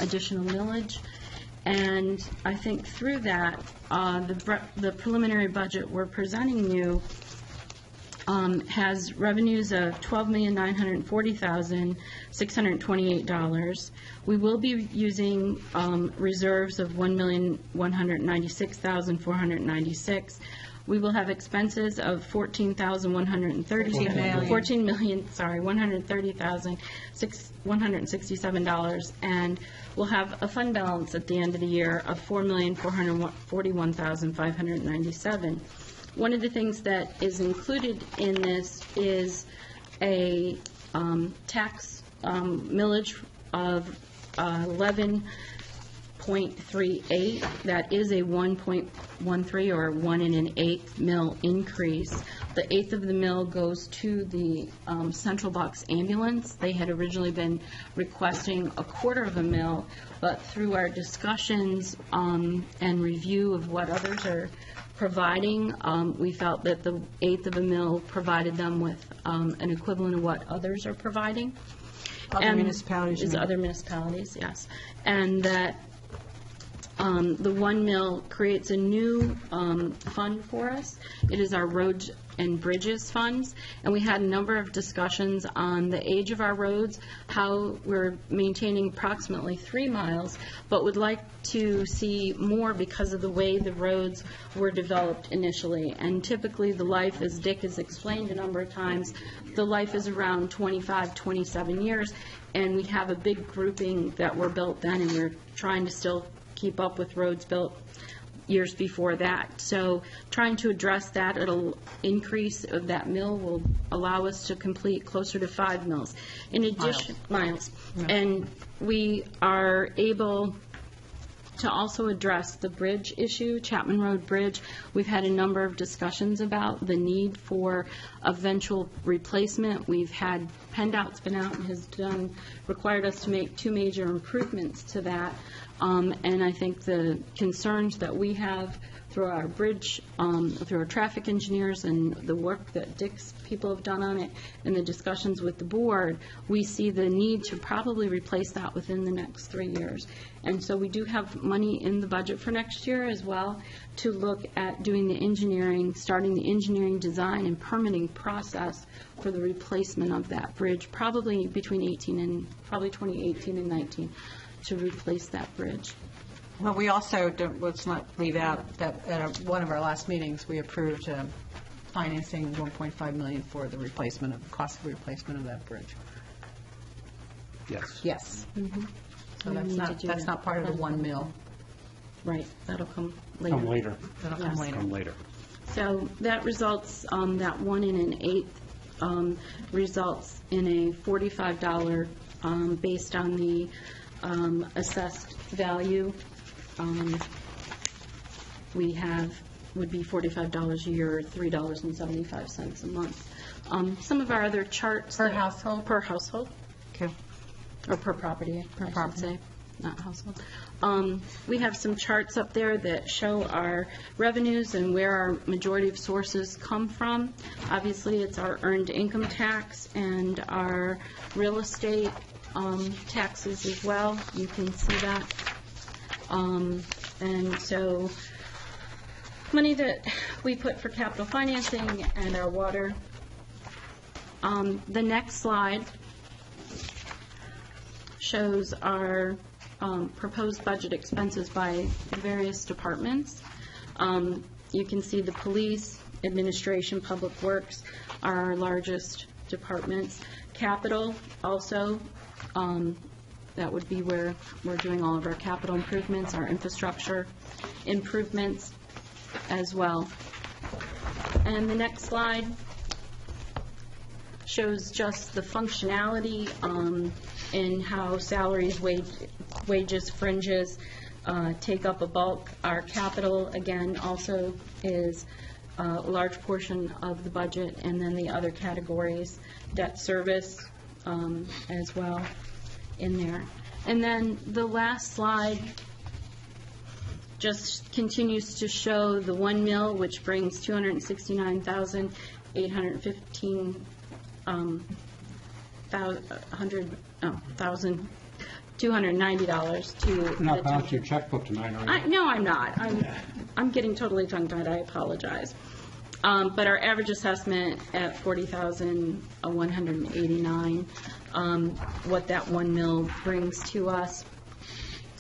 additional millage. And I think through that, the preliminary budget we're presenting you has revenues of $12,940,628. We will be using reserves of $1,196,496. We will have expenses of $130,167, and we'll have a fund balance at the end of the year of $4,441,597. One of the things that is included in this is a tax millage of 11.38. That is a 1.13 or 1 1/8 mil increase. The eighth of the mil goes to the Central Bucks Ambulance. They had originally been requesting a 1/4 of a mil, but through our discussions and review of what others are providing, we felt that the eighth of a mil provided them with an equivalent of what others are providing. Other municipalities, you Is mean? other municipalities, yes. And that the 1 mil creates a new fund for us. It is our roads and bridges funds, and we had a number of discussions on the age of our roads, how we're maintaining approximately 3 miles, but would like to see more because of the way the roads were developed initially. And typically, the life, as Dick has explained a number of times, the life is around 25, 27 years, and we have a big grouping that were built then, and we're trying to still keep up with roads built years before that. So trying to address that, it'll increase of that mill will allow us to complete closer to 5 mills. In addition, miles. And we are able to also address the bridge issue, Chapman Road Bridge. We've had a number of discussions about the need for eventual replacement. We've had, PennDOT's been out and has required us to make 2 major improvements to that. And I think the concerns that we have through our bridge, through our traffic engineers and the work that Dick's people have done on it and the discussions with the board, we see the need to probably replace that within the next 3 years. And so we do have money in the budget for next year as well to look at doing the engineering, starting the engineering design and permitting process for the replacement of that bridge, probably between 2018 and 19, to replace that bridge. Well, we also, let's not leave out that at one of our last meetings, we approved financing $1.5 million for the replacement of, cost of replacement of that bridge. Yes. Yes. Mm-hmm. So that's not part of the 1 mil. Right, that'll come later. Come later. That'll come Yes. later. Come later. So that results, that 1 1/8 results in a $45 based on the assessed value. We have, would be $45 a year, or $3.75 a month. Some of our other charts. Per household? Per household. Okay. Or per property, I should say, not household. We have some charts up there that show our revenues and where our majority of sources come from. Obviously, it's our earned income tax and our real estate taxes as well. You can see that. And so money that we put for capital financing and our water. The next slide shows our proposed budget expenses by the various departments. You can see the police, administration, public works are our largest departments. Capital also, that would be where we're doing all of our capital improvements, our infrastructure improvements as well. And the next slide shows just the functionality in how salaries, wages, fringes take up a bulk. Our capital, again, also is a large portion of the budget, and then the other categories, debt service as well in there. And then the last slide just continues to show the 1 mil, which brings $269,290 to You're not bouncing your checkbook tonight, are you? No, I'm not. I'm getting totally tongue-tied. I apologize. But our average assessment at $40,189, what that 1 mil brings to us.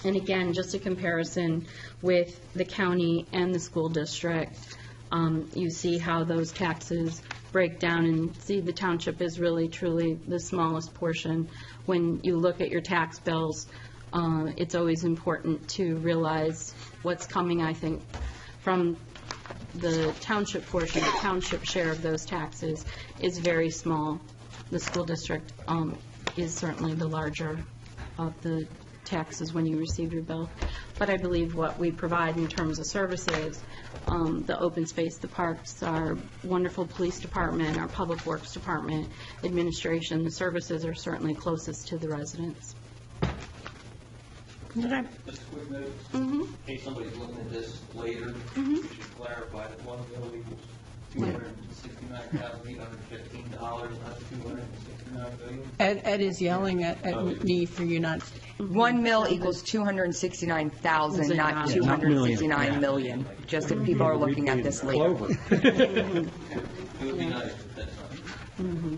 And again, just a comparison with the county and the school district. You see how those taxes break down, and see the township is really, truly the smallest portion. When you look at your tax bills, it's always important to realize what's coming, I think, from the township portion. The township share of those taxes is very small. The school district is certainly the larger of the taxes when you receive your bill. But I believe what we provide in terms of services, the open space, the parks, our wonderful police department, our public works department, administration, the services are certainly closest to the residents. Just a quick note, in case somebody's looking at this later, we should clarify that 1 mil equals $269,815, not $269 billion. Ed is yelling at me for you not. 1 mil equals 269,000, not 269 million, just if people are looking at this later. It would be nice if that's not.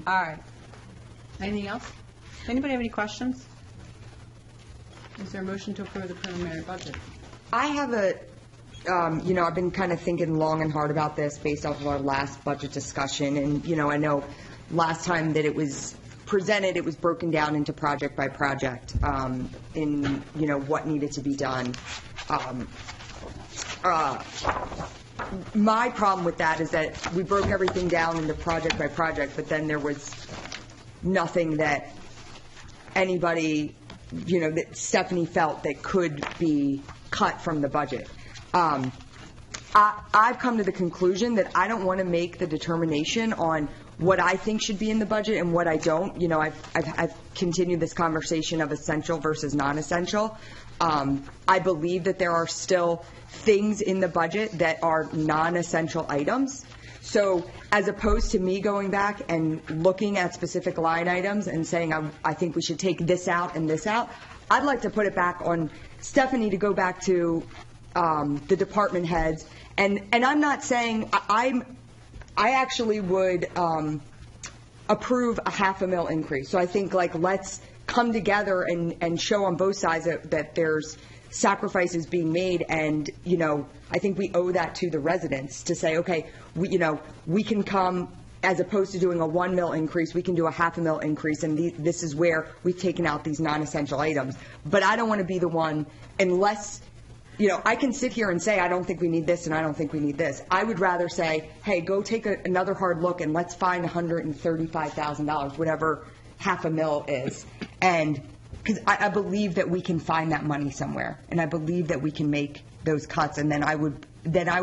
All right. Anything else? Anybody have any questions? Is there a motion to approve the preliminary budget? I have a, I've been kind of thinking long and hard about this based off of our last budget discussion. And, I know last time that it was presented, it was broken down into project by project in, what needed to be done. my problem with that is that we broke everything down into project by project, but then there was nothing that anybody, that Stephanie felt that could be cut from the budget. I've come to the conclusion that I don't want to make the determination on what I think should be in the budget and what I don't. I've continued this conversation of essential versus non-essential. I believe that there are still things in the budget that are non-essential items. So as opposed to me going back and looking at specific line items and saying, I think we should take this out and this out, I'd like to put it back on Stephanie to go back to the department heads. And I'm not saying, I actually would approve a $500,000 increase. So I think, let's come together and show on both sides that there's sacrifices being made, and I think we owe that to the residents to say, okay, we can come, as opposed to doing a $1 million increase, we can do a $500,000 increase, and this is where we've taken out these non-essential items. But I don't want to be the one, unless I can sit here and say I don't think we need this and I don't think we need this. I would rather say, hey, go take another hard look and let's find $135,000, whatever $500,000 is, and because I believe that we can find that money somewhere, and I believe that we can make those cuts, and then I would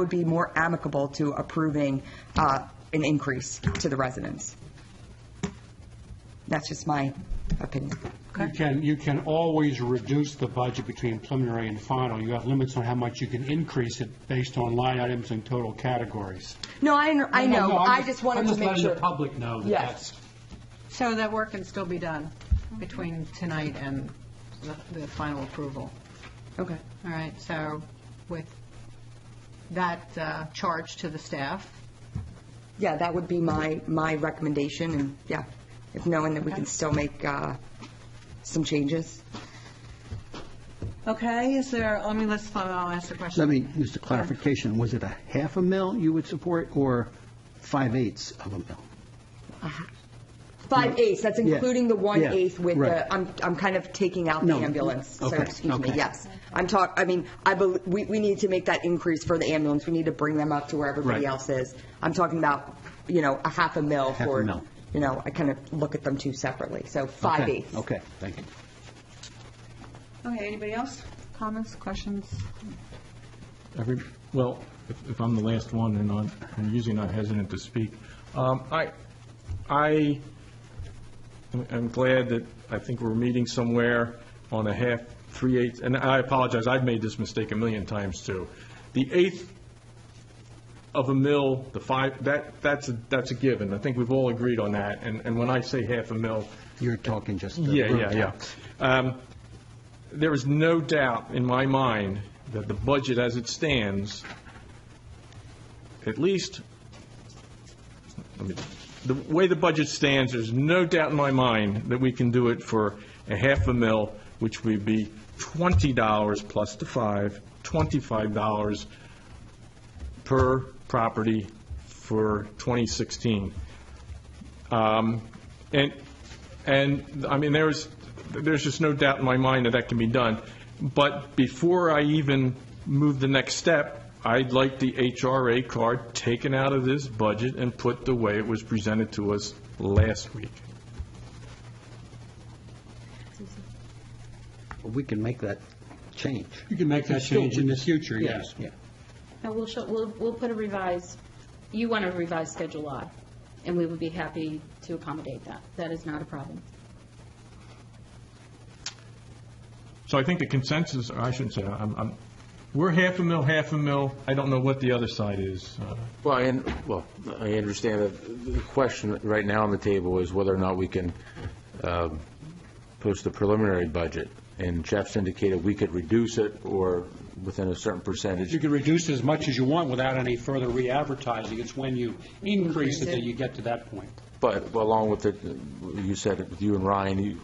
be more amicable to approving an increase to the residents. That's just my opinion. You can always reduce the budget between preliminary and final. You have limits on how much you can increase it based on line items and total categories. No, I know. I just wanted to make sure. I'm just letting the public know that that's... So that work can still be done between tonight and the final approval. Okay. All right, so with that charge to the staff? Yeah, that would be my recommendation, and yeah, if knowing that we can still make some changes. Okay, is there, I'll ask the question. Just a clarification, was it a $500,000 you would support, or 5/8 of $1 million? 5/8, that's including the 1/8 Yeah, with right. I'm kind of taking out the ambulance, so Okay, excuse me, okay. yes. We need to make that increase for the ambulance, we need to bring them up to where everybody Right. else is. I'm talking about, a $500,000 for, $500,000. I kind of look at them two separately, so 5/8. Okay, thank you. Okay, anybody else? Comments, questions? Well, if I'm the last one, and I'm usually not hesitant to speak, I'm glad that I think we're meeting somewhere on a 3/8, and I apologize, I've made this mistake a million times too. The 1/8 of a mill, the 5, that's a given. I think we've all agreed on that. And when I say $500,000, You're talking just the yeah. road tax. There is no doubt in my mind that the budget as it stands, at least, the way the budget stands, there's no doubt in my mind that we can do it for a $500,000, which would be $20 plus the 5, $25 per property for 2016. There's just no doubt in my mind that can be done. But before I even move the next step, I'd like the HRA card taken out of this budget and put the way it was presented to us last week. We can make that change. You can make that change in the future, yes. Yeah. No, we'll put a revised, you want a revised Schedule I, and we would be happy to accommodate that. That is not a problem. So I think the consensus, or I shouldn't say, we're $500,000. I don't know what the other side is. Well, I understand that the question right now on the table is whether or not we can post a preliminary budget. And Jeff's indicated we could reduce it or within a certain percentage. You can reduce it as much as you want without any further re-advertising. It's when you increase it that you get to that point. But along with it, you said it with you and Ryan, you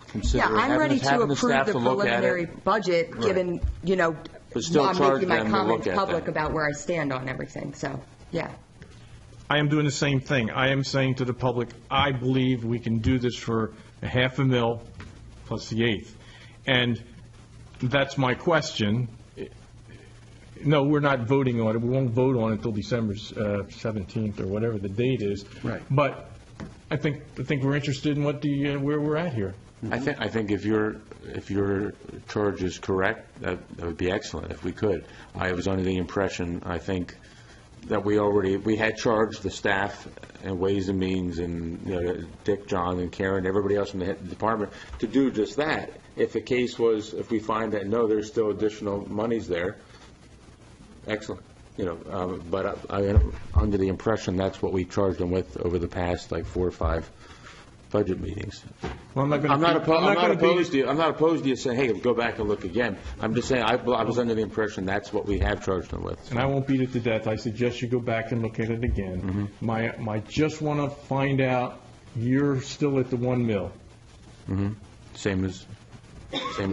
consider Yeah, I'm ready to having the approve staff the to look at preliminary it. budget, Right. given, But still I'm charge making my them to look comments at public that. about where I stand on everything, so, yeah. I am doing the same thing. I am saying to the public, I believe we can do this for a $500,000 plus the 1/8. And that's my question. no, we're not voting on it. We won't vote on it until December 17th or whatever the date is. Right. But I think we're interested in what where we're at here. I think if your charge is correct, that would be excellent if we could. I was under the impression, I think, that we had charged the staff and Ways and Means and Dick, John, and Karen, everybody else in the department to do just that. If the case was, if we find that no, there's still additional monies there, excellent. But I'm under the impression that's what we charged them with over the past 4 or 5 budget meetings. Well, I'm not opposed to you saying, hey, go back and look again. I'm just saying I was under the impression that's what we have charged them with. And I won't beat it to death. I suggest you go back and look at it again. My just want to find out you're still at the 1 mil. Same as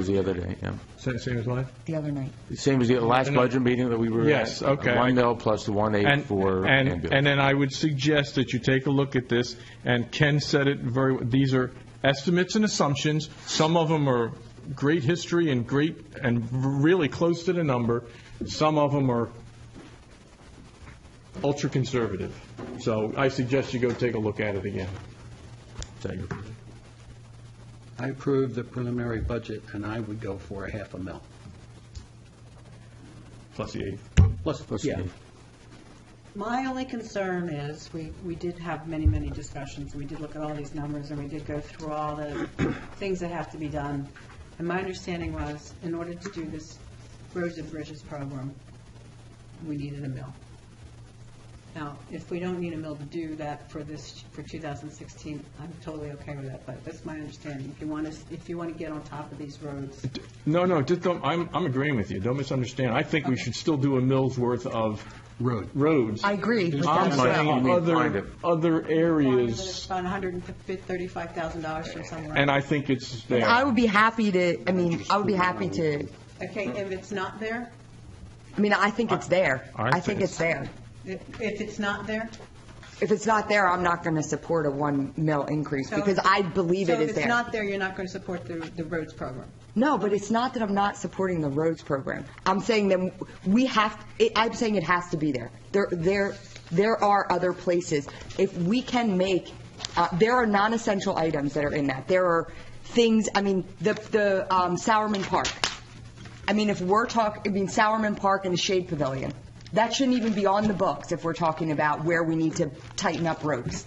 the other day, yeah. Same as what? The other night. Same as the last budget meeting that we were Yes, at. okay. 1 mil plus the 1.8 for ambulance. And then I would suggest that you take a look at this, and Ken said it these are estimates and assumptions. Some of them are great history and really close to the number. Some of them are ultra-conservative. So I suggest you go take a look at it again. I approve the preliminary budget, and I would go for a $500,000. Plus the 8. Plus, yeah. My only concern is, we did have many discussions, we did look at all these numbers, and we did go through all the things that have to be done. And my understanding was, in order to do this roads and bridges program, we needed a mill. Now, if we don't need a mill to do that for 2016, I'm totally okay with that, but that's my understanding. If you want to get on top of these roads. No, just don't, I'm agreeing with you. Don't misunderstand. I think we should still do a mill's worth of roads. I agree with I'm that as well. saying other areas, About $135,000 from somewhere. and I think it's there. I would be happy to, Okay, if it's not there? I think it's there. I think it's there. If it's not there? If it's not there, I'm not going to support a 1 mil increase because I believe it is So if it's there. not there, you're not going to support the roads program? No, but it's not that I'm not supporting the roads program. I'm saying that I'm saying it has to be there. There are other places. If we can make, there are non-essential items that are in that. There are things, the Sowerman Park. If we're talking, Sowerman Park and the Shade Pavilion. That shouldn't even be on the books if we're talking about where we need to tighten up roads.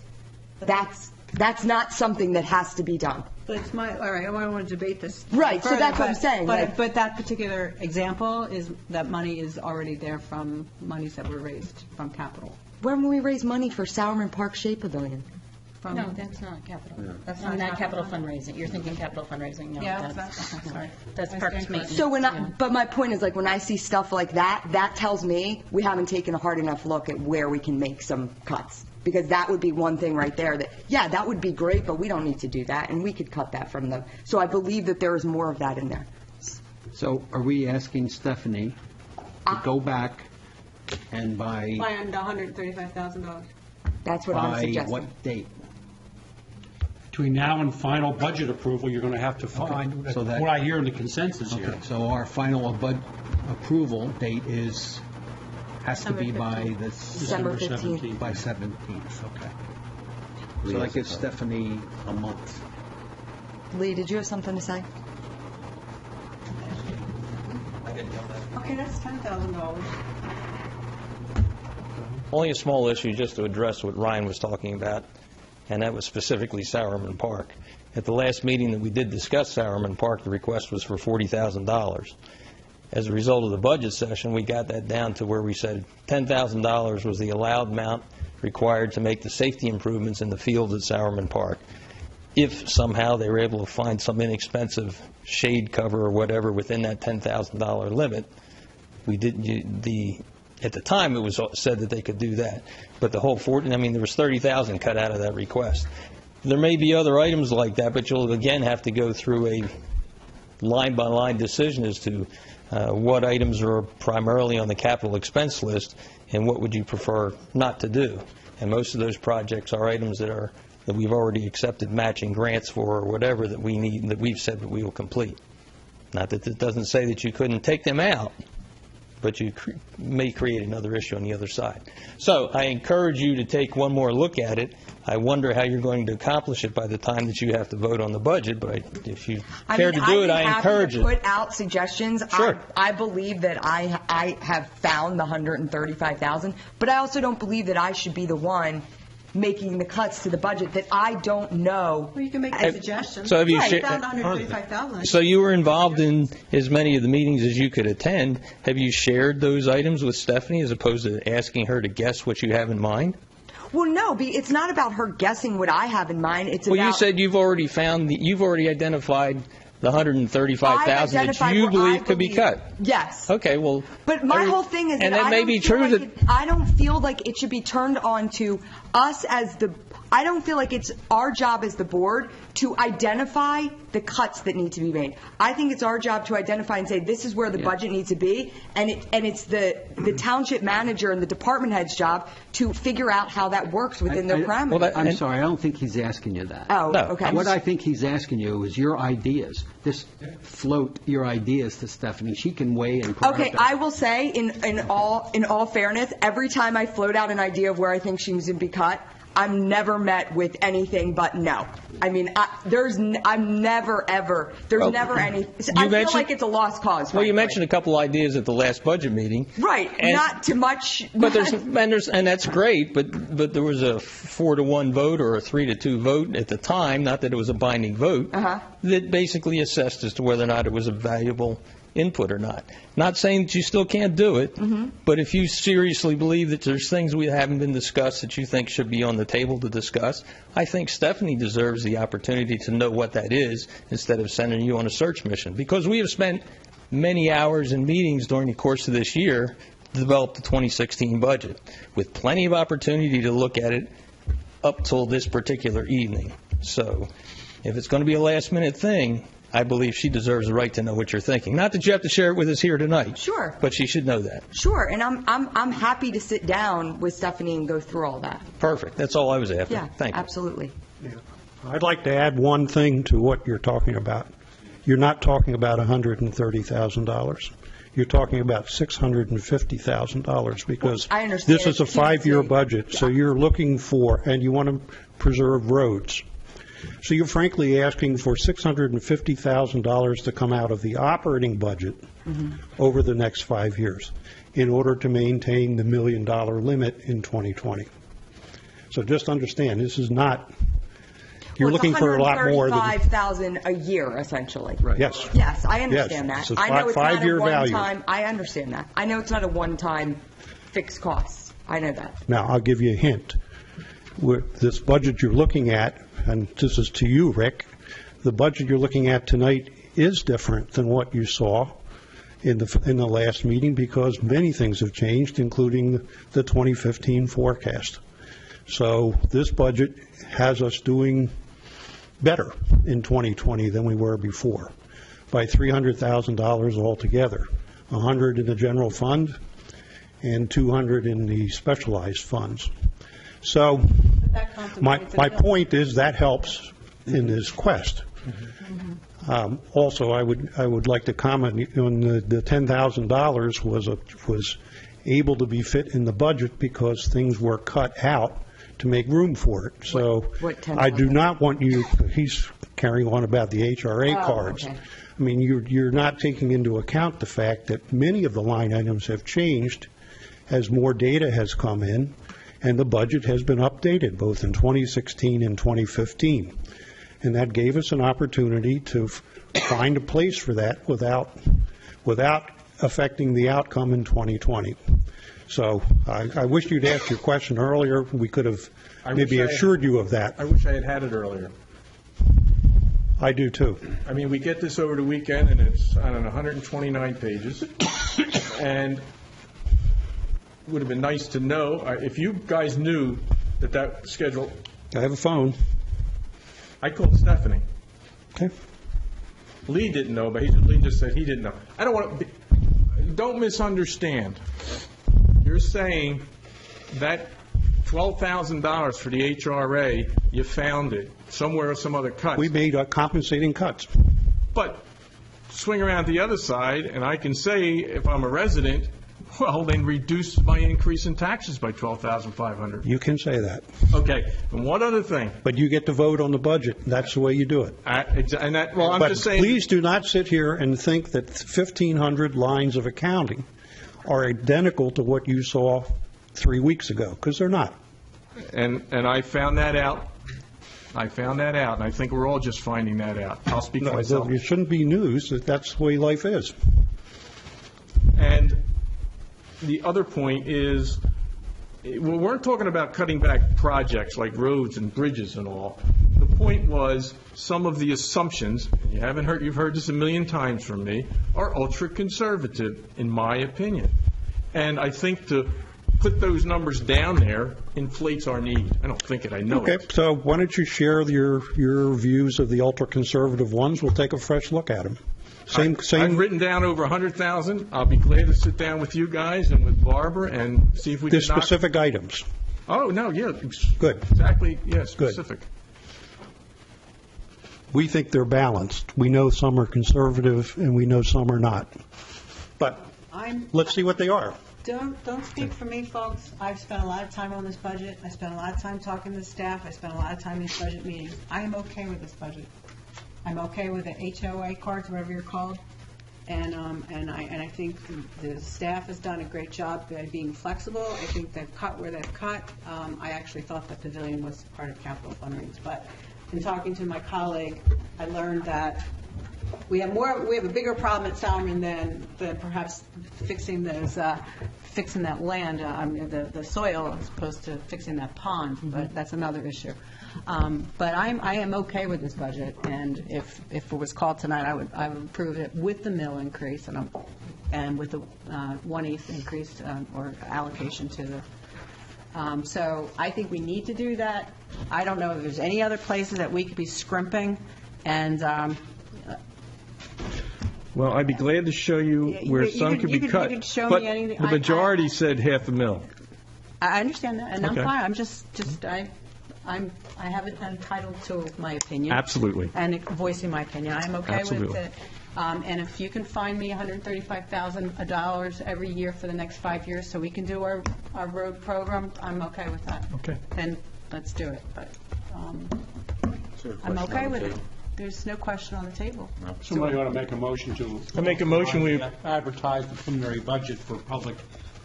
That's not something that has to be done. But it's all right, I don't want to debate this. Right, so further, that's what I'm saying. But that particular example that money is already there from monies that were raised from capital. When will we raise money for Sowerman Park Shade Pavilion? No, that's not capital. Yeah. That's not capital fundraising. You're thinking capital fundraising. No, Yeah, that's parks maintenance. So but my point is, when I see stuff like that tells me we haven't taken a hard enough look at where we can make some cuts. Because that would be one thing right there that would be great, but we don't need to do that, and we could cut that from so I believe that there is more of that in there. So are we asking Stephanie to go back and Plan $135,000. That's what I'm by suggesting. what date? Between now and final budget approval, you're going to have to find, So that- what I hear in the consensus Okay, here. so our final approval date has to be by the... December 15th. By 17th, okay. So that gives Stephanie a month. Lee, did you have something to say? Okay, that's $10,000. Only a small issue just to address what Ryan was talking about, and that was specifically Sowerman Park. At the last meeting that we did discuss Sowerman Park, the request was for $40,000. As a result of the budget session, we got that down to where we said $10,000 was the allowed amount required to make the safety improvements in the fields at Sowerman Park. If somehow they were able to find some inexpensive shade cover or whatever within that $10,000 limit, we didn't. At the time, it was said that they could do that. But the whole there was $30,000 cut out of that request. There may be other items like that, but you'll again have to go through a line-by-line decision as to what items are primarily on the capital expense list and what would you prefer not to do. And most of those projects are items that we've already accepted matching grants for or whatever that we need, that we've said that we will complete. Not that it doesn't say that you couldn't take them out, but you may create another issue on the other side. So I encourage you to take one more look at it. I wonder how you're going to accomplish it by the time that you have to vote on the budget, but if you care to do it, I encourage it. Put out suggestions. Sure. I believe that I have found the $135,000, but I also don't believe that I should be the one making the cuts to the budget that I don't know. Well, you can make a suggestion. So have you right, found $135,000. So you were involved in as many of the meetings as you could attend. Have you shared those items with Stephanie as opposed to asking her to guess what you have in mind? Well, no, it's not about her guessing what I have in mind. It's well, about... you said you've already identified the $135,000 that you believe could be cut. Yes. Okay, well... But my whole thing is and that that may be true that I don't feel like it should be turned on to us as the... I don't feel like it's our job as the board to identify the cuts that need to be made. I think it's our job to identify and say this is where the budget needs to be, and it's the township manager and the department head's job to figure out how that works within their parameters. I'm sorry, I don't think he's asking you that. Oh, no. Okay. What I think he's asking you is your ideas. Just float your ideas to Stephanie. She can weigh in. Okay, I will say in all fairness, every time I float out an idea of where I think she needs to be cut, I'm never met with anything but no. I mean, there's never any. I feel like it's a lost cause. Well, you mentioned a couple ideas at the last budget meeting. Right, not too much. But and that's great, but there was a 4-to-1 vote or a 3-to-2 vote at the time, not that it was a binding vote, that basically assessed as to whether or not it was a valuable input or not. Not saying that you still can't do it, but if you seriously believe that there's things we haven't been discussed that you think should be on the table to discuss, I think Stephanie deserves the opportunity to know what that is instead of sending you on a search mission. Because we have spent many hours in meetings during the course of this year to develop the 2016 budget, with plenty of opportunity to look at it up till this particular evening. So if it's going to be a last-minute thing, I believe she deserves the right to know what you're thinking. Not that you have to share it with us here tonight. Sure. But she should know that. Sure, and I'm happy to sit down with Stephanie and go through all that. Perfect. That's all I was after. Yeah, thank you. Absolutely. Yeah. I'd like to add one thing to what you're talking about. You're not talking about $130,000. You're talking about $650,000 because this is a 5-year budget. So you're looking for, and you want to preserve roads. So you're frankly asking for $650,000 to come out of the operating budget over the next 5 years in order to maintain the $1 million limit in 2020. So just understand, this is not, you're looking for a lot more than $135,000 a year, essentially. Right. Yes. Yes, I understand Yes. that. It's a I know it's not a five-year value. one-time. I understand that. I know it's not a one-time fixed cost. I know that. Now, I'll give you a hint. With this budget you're looking at, and this is to you, Rick, the budget you're looking at tonight is different than what you saw in the last meeting because many things have changed, including the 2015 forecast. So this budget has us doing better in 2020 than we were before by $300,000 altogether, $100 in the general fund and $200 in the specialized funds. So my point is that helps in this quest. Also, I would like to comment on the $10,000 was able to be fit in the budget because things were cut out to make room for it. So I do not want you. He's carrying on about the HRA cards. Okay. I mean, you're not taking into account the fact that many of the line items have changed as more data has come in. And the budget has been updated both in 2016 and 2015. And that gave us an opportunity to find a place for that without affecting the outcome in 2020. So I wish you'd asked your question earlier. We could have maybe assured you of that. I wish I had it earlier. I do too. I mean, we get this over the weekend, and it's, 129 pages. And would have been nice to know if you guys knew that schedule. I have a phone. I called Stephanie. Okay. Lee didn't know, but Lee just said he didn't know. I don't want to. Don't misunderstand. You're saying that $12,000 for the HRA, you found it somewhere or some other cuts. We made compensating cuts. But swing around the other side, and I can say, if I'm a resident, Well, then reduce my increase in taxes by $12,500. You can say that. Okay, and one other thing. But you get to vote on the budget. That's the way you do it. Well, I'm But just saying. please do not sit here and think that 1,500 lines of accounting are identical to what you saw 3 weeks ago, because they're not. And I found that out. And I think we're all just finding that out. I'll speak for No, myself. it shouldn't be news that that's the way life is. And the other point is, we weren't talking about cutting back projects like roads and bridges and all. The point was, some of the assumptions, and you've heard this a million times from me, are ultra-conservative, in my opinion. And I think to put those numbers down there inflates our need. I don't think it, I know Okay, it. so why don't you share your views of the ultra-conservative ones? We'll take a fresh look at them. I've written down over 100,000. I'll be glad to sit down with you guys and with Barbara and see if we The can knock. specific items. Oh, no, yeah. Good. Exactly, yeah, specific. We think they're balanced. We know some are conservative, and we know some are not. But let's see what they are. Don't speak for me, folks. I've spent a lot of time on this budget. I spent a lot of time talking to staff. I spent a lot of time in these budget meetings. I am okay with this budget. I'm okay with the HOA cards, whatever you're called. And I think the staff has done a great job by being flexible. I think they've cut where they've cut. I actually thought the pavilion was part of capital fundraising, but in talking to my colleague, I learned that we have a bigger problem at Salmon than perhaps fixing that land, the soil, as opposed to fixing that pond, but that's another issue. But I am okay with this budget, and if it was called tonight, I would approve it with the mill increase and with the 1/8 increase or allocation to the. So I think we need to do that. I don't know if there's any other places that we could be scrimping, and. Well, I'd be glad to show you where some could be cut. You could show but me anything. the majority said $500,000. I understand that, and Okay. I'm fine. I'm just I have it entitled to my opinion. Absolutely. And voicing my opinion. I'm okay Absolutely. with it. And if you can find me $135,000 every year for the next 5 years so we can do our road program, I'm okay with that. Okay. Then let's do it. But I'm okay with it. There's no question on the table. Somebody ought to make a motion to. I make a motion we advertise the preliminary budget for public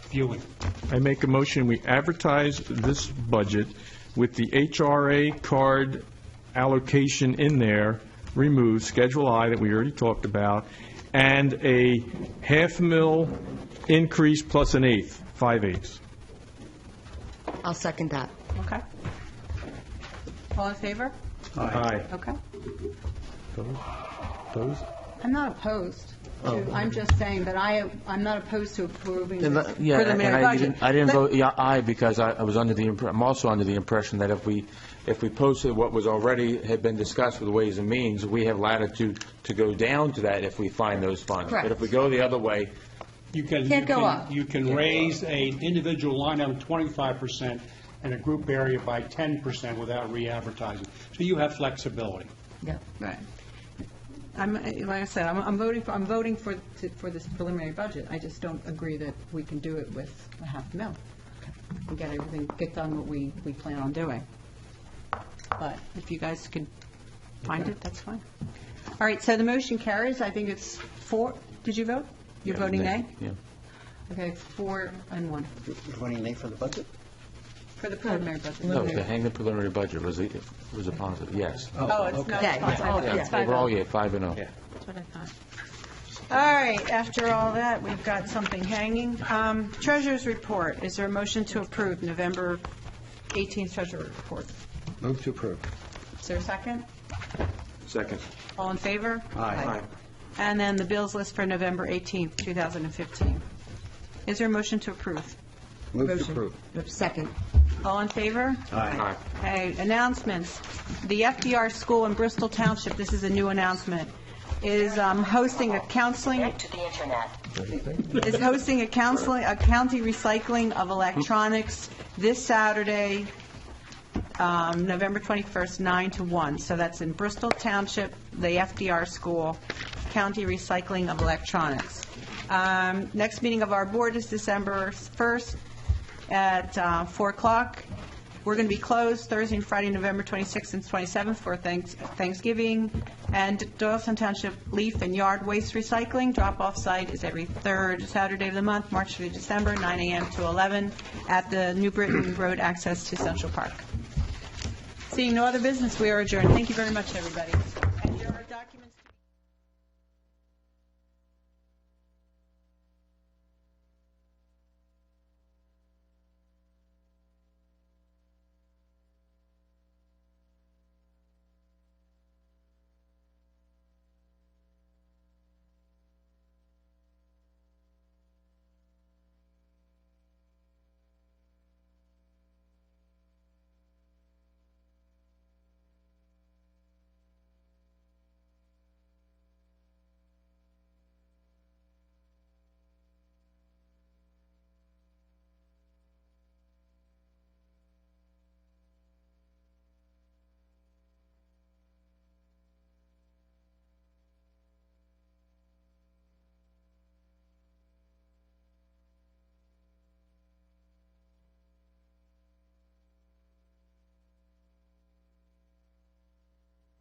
viewing. I make a motion we advertise this budget with the HRA card allocation in there, removed, Schedule I that we already talked about, and a $500,000 increase plus an 1/8, 5/8. I'll second that. Okay. All in favor? Aye. Okay. Opposed? I'm not opposed to, I'm just saying that I'm not opposed to approving this Yeah, and preliminary budget. I didn't vote aye because I was under I'm also under the impression that if we posted what was already had been discussed with Ways and Means, we have latitude to go down to that if we find those funds. Correct. But if we go the other way, Can't go up. You can raise an individual line item 25% and a group area by 10% without re-advertising. So you have flexibility. Yeah. Right. Like I said, I'm voting for this preliminary budget. I just don't agree that we can do it with $500,000. We get done what we plan on doing. But if you guys could find it, that's fine. All right, so the motion carries. I think it's 4. Did you vote? You're voting nay? Yeah. Okay, 4 and 1. You're voting nay for the budget? For the preliminary budget. No, to hang the preliminary budget was a positive, yes. Oh, it's not. It's fine. Overall, 5-0. That's what I thought. All right, after all that, we've got something hanging. Treasurer's report. Is there a motion to approve November 18th treasurer's report? Move to approve. Is there a second? Second. All in favor? Aye. And then the bills list for November 18th, 2015. Is there a motion to approve? Move to approve. Second. All in favor? Aye. Okay, announcements. The FDR School in Bristol Township, this is a new announcement, is hosting a counseling, is hosting a county recycling of electronics this Saturday, November 21st, 9 to 1. So that's in Bristol Township, the FDR School, county recycling of electronics. Next meeting of our board is December 1st at 4 o'clock. We're going to be closed Thursday and Friday, November 26th and 27th for Thanksgiving. And Doylestown Township leaf and yard waste recycling drop-off site is every third Saturday of the month, March through December, 9 a.m. to 11 at the New Britain Road access to Central Park. Seeing no other business, we are adjourned. Thank you very much, everybody.